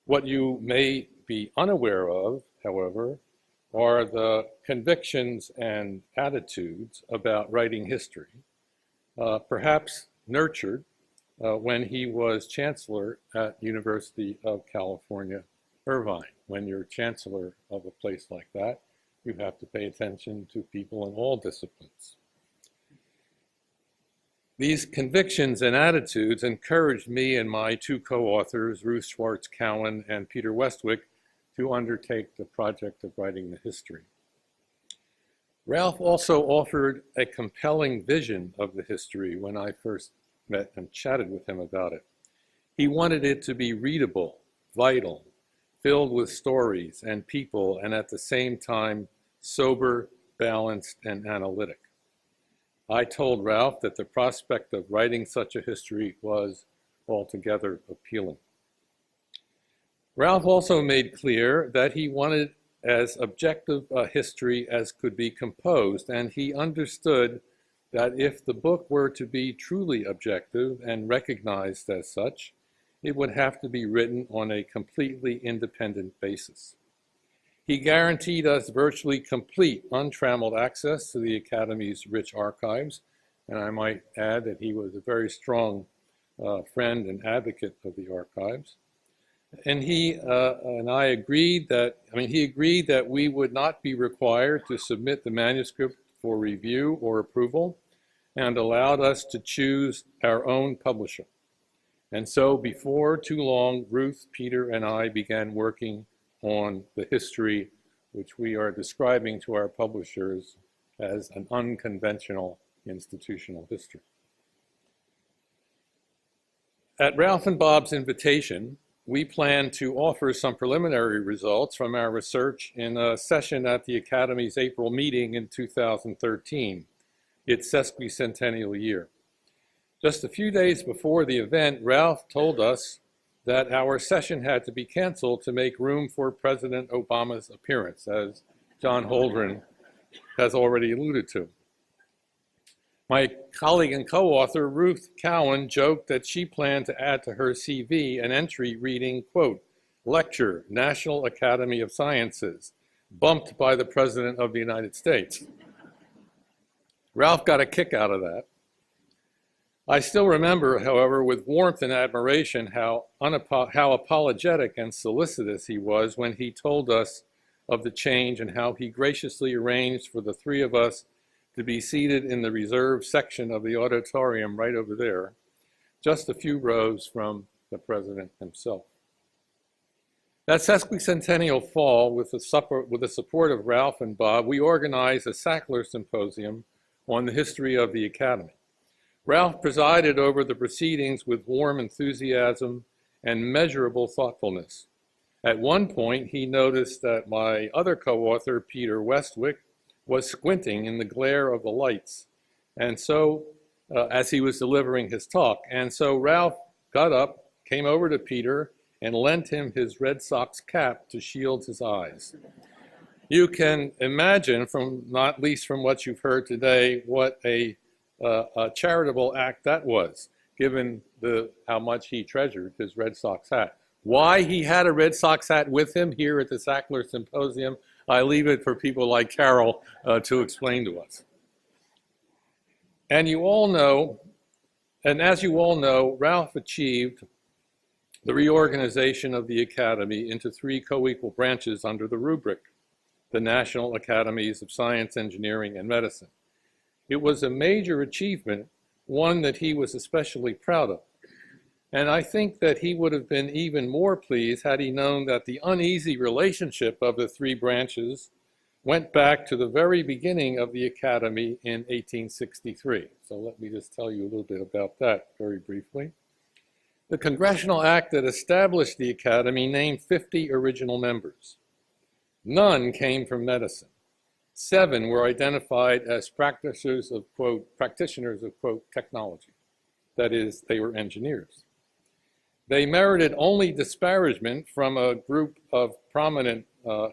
What you may be unaware of, however, are the convictions and attitudes about writing history, perhaps nurtured when he was chancellor at University of California, Irvine. When you're chancellor of a place like that, you have to pay attention to people in all disciplines. These convictions and attitudes encouraged me and my two co-authors, Ruth Schwartz-Cowan and Peter Westwick, to undertake the project of writing the history. Ralph also offered a compelling vision of the history when I first met and chatted with him about it. He wanted it to be readable, vital, filled with stories and people, and at the same time, sober, balanced, and analytic. I told Ralph that the prospect of writing such a history was altogether appealing. Ralph also made clear that he wanted as objective a history as could be composed, and he understood that if the book were to be truly objective and recognized as such, it would have to be written on a completely independent basis. He guaranteed us virtually complete, untrammeled access to the Academy's rich archives, and I might add that he was a very strong friend and advocate of the archives. And he and I agreed that, he agreed that we would not be required to submit the manuscript for review or approval, and allowed us to choose our own publisher. And so before too long, Ruth, Peter, and I began working on the history, which we are describing to our publishers as an unconventional institutional history. At Ralph and Bob's invitation, we plan to offer some preliminary results from our research in a session at the Academy's April meeting in 2013. its sesquicentennial year. Just a few days before the event, Ralph told us that our session had to be canceled to make room for President Obama's appearance, as John Holdren has already alluded to. My colleague and co-author, Ruth Cowan, joked that she planned to add to her CV an entry reading, quote, "Lecture, National Academy of Sciences, bumped by the President of the United States." Ralph got a kick out of that. I still remember, however, with warmth and admiration how apologetic and solicitous he was when he told us of the change and how he graciously arranged for the three of us to be seated in the reserved section of the auditorium right over there, just a few rows from the president himself. That sesquicentennial fall, with the support of Ralph and Bob, we organized a Sackler Symposium on the history of the Academy. Ralph presided over the proceedings with warm enthusiasm and measurable thoughtfulness. At one point, he noticed that my other co-author, Peter Westwick, was squinting in the glare of the lights, and so, as he was delivering his talk. And so Ralph got up, came over to Peter, and lent him his Red Sox cap to shield his eyes. You can imagine, not least from what you've heard today, what a charitable act that was, given how much he treasured his Red Sox hat. Why he had a Red Sox hat with him here at the Sackler Symposium, I leave it for people like Carol to explain to us. And you all know, and as you all know, Ralph achieved the reorganization of the Academy into three co-equal branches under the rubric, the National Academies of Science, Engineering, and Medicine. It was a major achievement, one that he was especially proud of. And I think that he would have been even more pleased had he known that the uneasy relationship of the three branches went back to the very beginning of the Academy in 1863. So let me just tell you a little bit about that very briefly. The Congressional Act that established the Academy named 50 original members. None came from medicine. 7 were identified as practitioners of, quote, technology. That is, they were engineers. They merited only disparagement from a group of prominent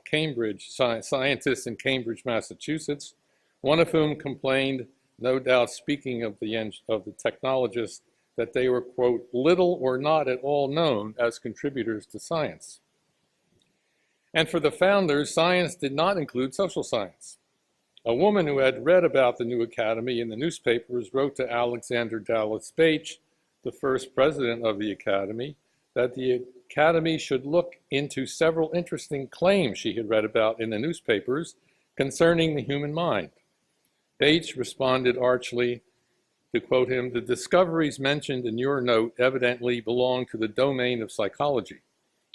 Cambridge scientists in Cambridge, Massachusetts, one of whom complained, no doubt speaking of the technologists, that they were, quote, little or not at all known as contributors to science. And for the founders, science did not include social science. A woman who had read about the new academy in the newspapers wrote to Alexander Dallas Bache, the first president of the Academy, that the Academy should look into several interesting claims she had read about in the newspapers concerning the human mind. Bache responded archly, to quote him, "The discoveries mentioned in your note evidently belong to the domain of psychology,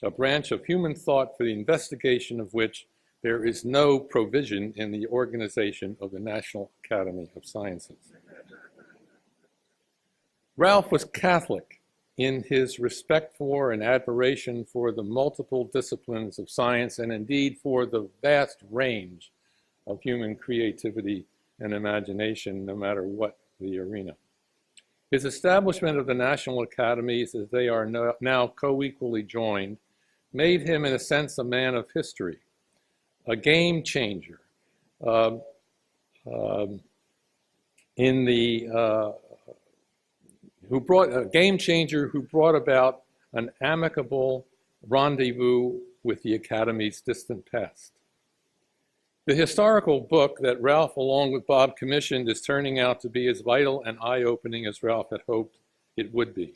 a branch of human thought for the investigation of which there is no provision in the organization of the National Academy of Sciences." Ralph was Catholic in his respect for and admiration for the multiple disciplines of science and indeed for the vast range of human creativity and imagination, no matter what the arena. His establishment of the National Academies, as they are now co-equally joined, made him, in a sense, a man of history, a game changer, who brought about an amicable rendezvous with the Academy's distant past. The historical book that Ralph, along with Bob, commissioned is turning out to be as vital and eye-opening as Ralph had hoped it would be.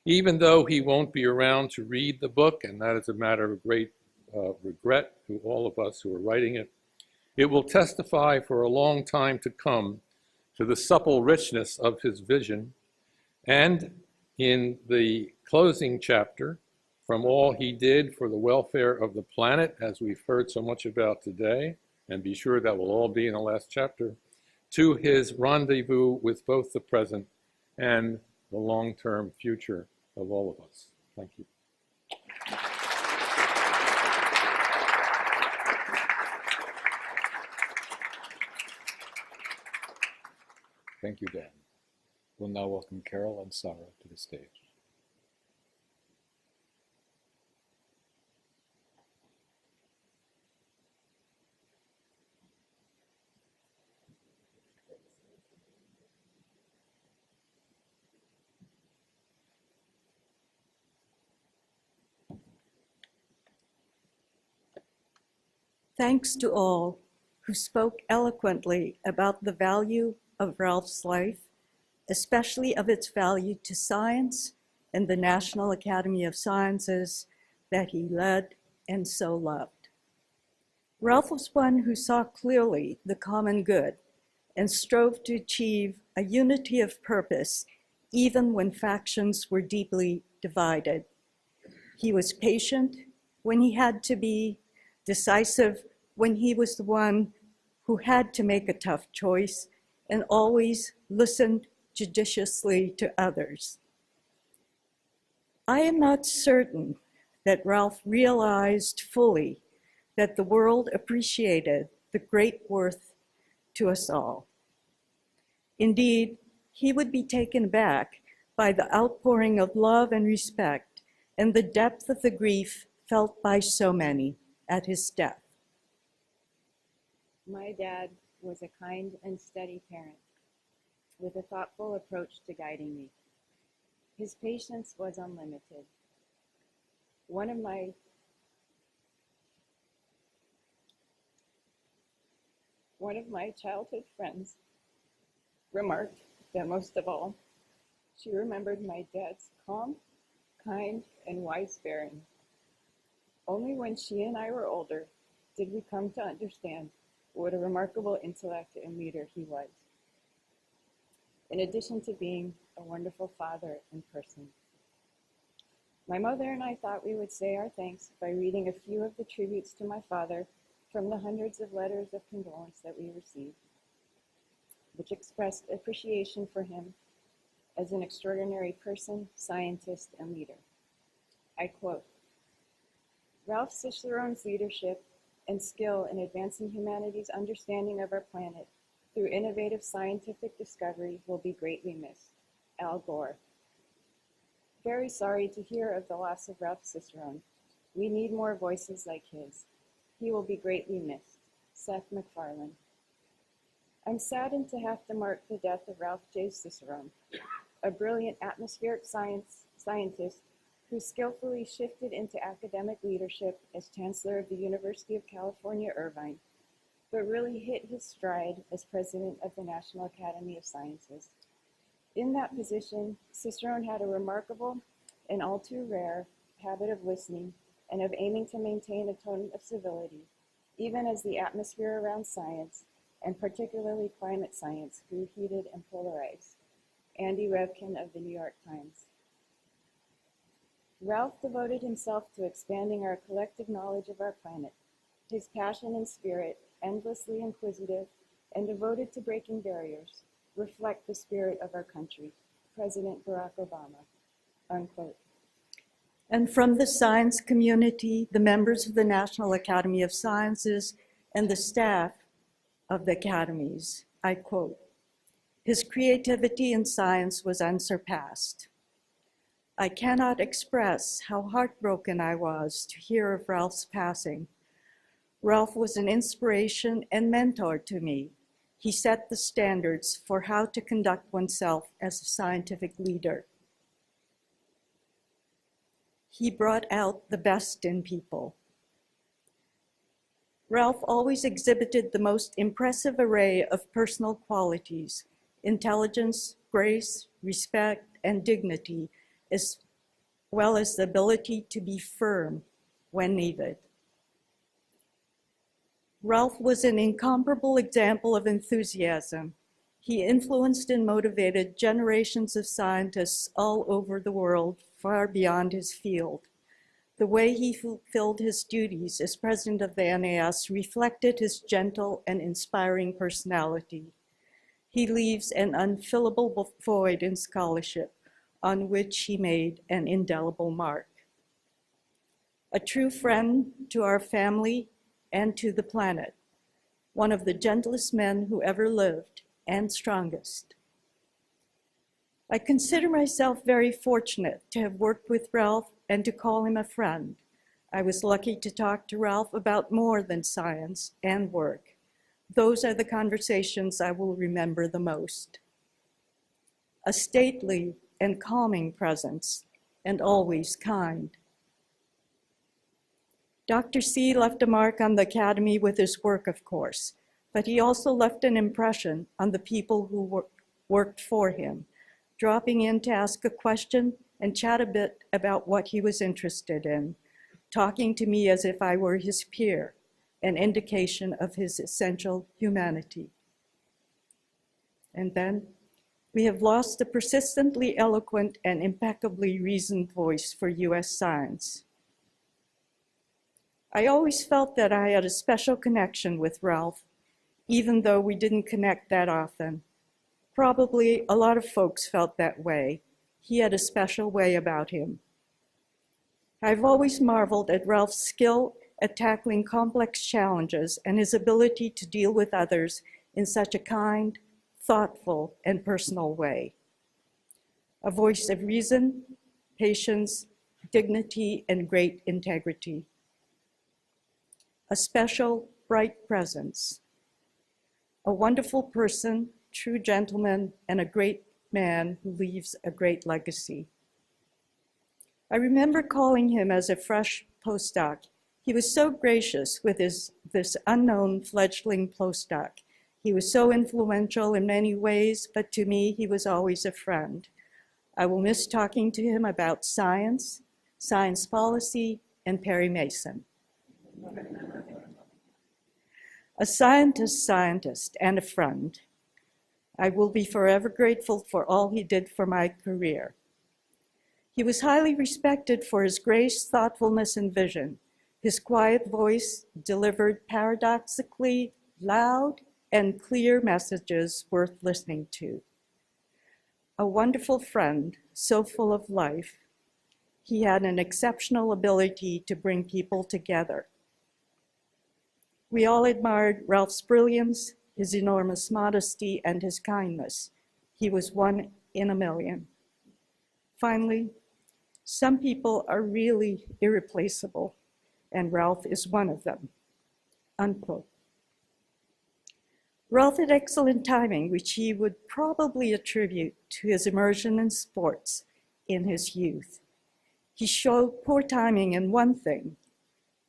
Even though he won't be around to read the book, and that is a matter of great regret to all of us who are writing it, it will testify for a long time to come to the supple richness of his vision, and in the closing chapter, from all he did for the welfare of the planet, as we've heard so much about today, and be sure that will all be in the last chapter, to his rendezvous with both the present and the long-term future of all of us. Thank you. Thank you, Dan. We'll now welcome Carol and Sarah to the stage. Thanks to all who spoke eloquently about the value of Ralph's life, especially of its value to science and the National Academy of Sciences that he led and so loved. Ralph was one who saw clearly the common good and strove to achieve a unity of purpose even when factions were deeply divided. He was patient when he had to be, decisive when he was the one who had to make a tough choice, and always listened judiciously to others. I am not certain that Ralph realized fully that the world appreciated the great worth to us all. Indeed, he would be taken aback by the outpouring of love and respect and the depth of the grief felt by so many at his death. My dad was a kind and steady parent with a thoughtful approach to guiding me. His patience was unlimited. One of my childhood friends remarked that most of all, she remembered my dad's calm, kind, and wise bearing. Only when she and I were older did we come to understand what a remarkable intellect and leader he was, in addition to being a wonderful father in person. My mother and I thought we would say our thanks by reading a few of the tributes to my father from the hundreds of letters of condolence that we received, which expressed appreciation for him as an extraordinary person, scientist, and leader. I quote, "Ralph Cicerone's leadership and skill in advancing humanity's understanding of our planet through innovative scientific discovery will be greatly missed. Al Gore." Very sorry to hear of the loss of Ralph Cicerone. We need more voices like his. He will be greatly missed. Seth MacFarlane. I'm saddened to have to mark the death of Ralph J. Cicerone, a brilliant atmospheric scientist who skillfully shifted into academic leadership as Chancellor of the University of California, Irvine, but really hit his stride as President of the National Academy of Sciences. In that position, Cicerone had a remarkable and all too rare habit of listening and of aiming to maintain a tone of civility, even as the atmosphere around science, and particularly climate science, grew heated and polarized. Andy Revkin of the New York Times. Ralph devoted himself to expanding our collective knowledge of our planet. His passion and spirit, endlessly inquisitive and devoted to breaking barriers, reflect the spirit of our country. President Barack Obama, unquote. And from the science community, the members of the National Academy of Sciences and the staff of the academies, I quote, "His creativity in science was unsurpassed. I cannot express how heartbroken I was to hear of Ralph's passing. Ralph was an inspiration and mentor to me. He set the standards for how to conduct oneself as a scientific leader. He brought out the best in people. Ralph always exhibited the most impressive array of personal qualities: intelligence, grace, respect, and dignity, as well as the ability to be firm when needed. Ralph was an incomparable example of enthusiasm. He influenced and motivated generations of scientists all over the world, far beyond his field. The way he fulfilled his duties as president of the NAS reflected his gentle and inspiring personality. He leaves an unfillable void in scholarship, on which he made an indelible mark. A true friend to our family and to the planet, one of the gentlest men who ever lived and strongest. I consider myself very fortunate to have worked with Ralph and to call him a friend. I was lucky to talk to Ralph about more than science and work. Those are the conversations I will remember the most. A stately and calming presence, and always kind. Dr. C left a mark on the Academy with his work, of course, but he also left an impression on the people who worked for him, dropping in to ask a question and chat a bit about what he was interested in, talking to me as if I were his peer, an indication of his essential humanity. And then we have lost a persistently eloquent and impeccably reasoned voice for US science. I always felt that I had a special connection with Ralph, even though we didn't connect that often. Probably a lot of folks felt that way. He had a special way about him. I've always marveled at Ralph's skill at tackling complex challenges and his ability to deal with others in such a kind, thoughtful, and personal way. A voice of reason, patience, dignity, and great integrity. A special, bright presence. A wonderful person, true gentleman, and a great man who leaves a great legacy. I remember calling him as a fresh postdoc. He was so gracious with this unknown fledgling postdoc. He was so influential in many ways, but to me, he was always a friend. I will miss talking to him about science, science policy, and Perry Mason. A scientist, and a friend. I will be forever grateful for all he did for my career. He was highly respected for his grace, thoughtfulness, and vision. His quiet voice delivered paradoxically loud and clear messages worth listening to. A wonderful friend, so full of life. He had an exceptional ability to bring people together. We all admired Ralph's brilliance, his enormous modesty, and his kindness. He was one in a million. Finally, some people are really irreplaceable, and Ralph is one of them, unquote. Ralph had excellent timing, which he would probably attribute to his immersion in sports in his youth. He showed poor timing in one thing.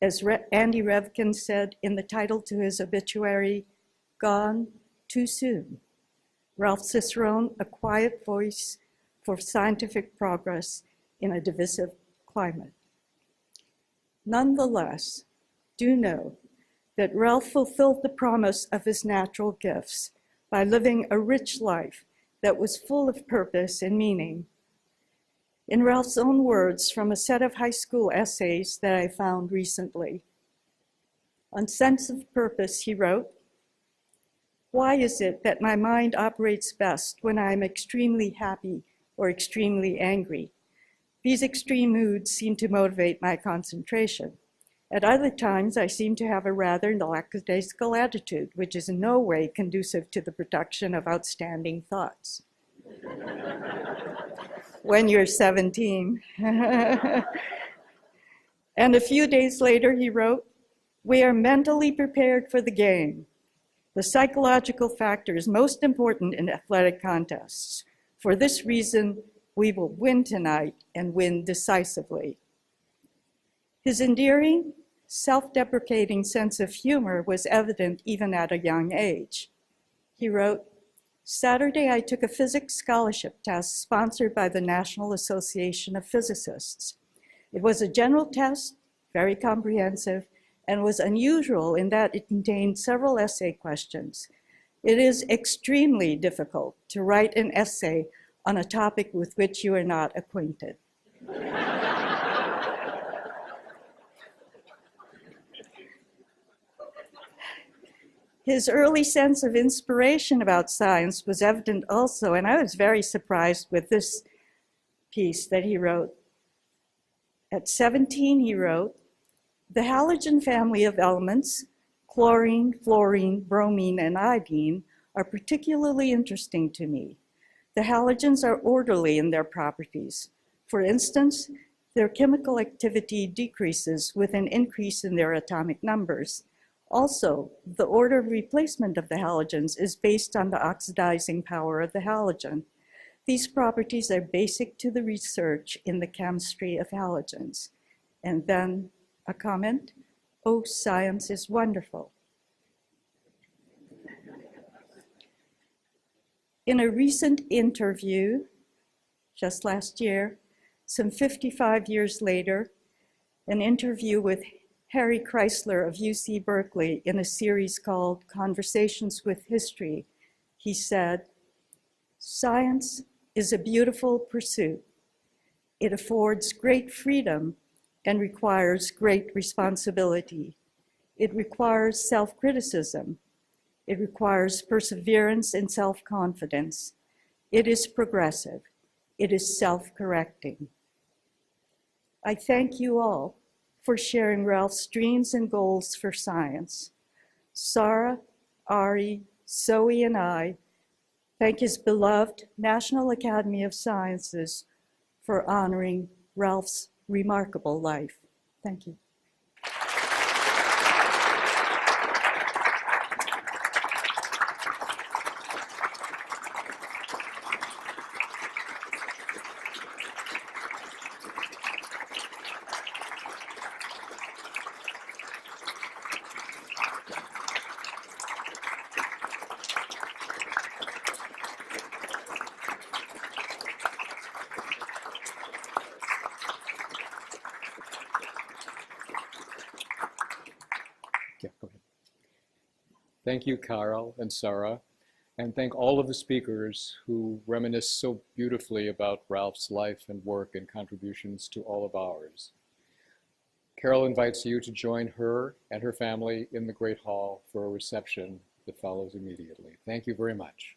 As Andy Revkin said in the title to his obituary, "Gone too soon." Ralph Cicerone, a quiet voice for scientific progress in a divisive climate. Nonetheless, do know that Ralph fulfilled the promise of his natural gifts by living a rich life that was full of purpose and meaning. In Ralph's own words from a set of high school essays that I found recently, on sense of purpose, he wrote, "Why is it that my mind operates best when I am extremely happy or extremely angry? These extreme moods seem to motivate my concentration. At other times, I seem to have a rather lackadaisical attitude, which is in no way conducive to the production of outstanding thoughts." When you're 17. And a few days later, he wrote, "We are mentally prepared for the game. The psychological factor is most important in athletic contests. For this reason, we will win tonight and win decisively." His endearing, self-deprecating sense of humor was evident even at a young age. He wrote, "Saturday, I took a physics scholarship test sponsored by the National Association of Physicists. It was a general test, very comprehensive, and was unusual in that it contained several essay questions. It is extremely difficult to write an essay on a topic with which you are not acquainted." His early sense of inspiration about science was evident also, and I was very surprised with this piece that he wrote. At 17, he wrote, "The halogen family of elements, chlorine, fluorine, bromine, and iodine, are particularly interesting to me. The halogens are orderly in their properties. For instance, their chemical activity decreases with an increase in their atomic numbers. Also, the order of replacement of the halogens is based on the oxidizing power of the halogen. These properties are basic to the research in the chemistry of halogens. And then a comment, oh, science is wonderful. In a recent interview, just last year, some 55 years later, an interview with Harry Chrysler of UC Berkeley in a series called Conversations with History, he said, "Science is a beautiful pursuit. It affords great freedom and requires great responsibility. It requires self-criticism. It requires perseverance and self-confidence. It is progressive. It is self-correcting." I thank you all for sharing Ralph's dreams and goals for science. Sarah, Ari, Zoe, and I thank his beloved National Academy of Sciences for honoring Ralph's remarkable life. Thank you. Yeah, go ahead. Thank you, Carol and Sarah, and thank all of the speakers who reminisce so beautifully about Ralph's life and work and contributions to all of ours. Carol invites you to join her and her family in the Great Hall for a reception that follows immediately. Thank you very much.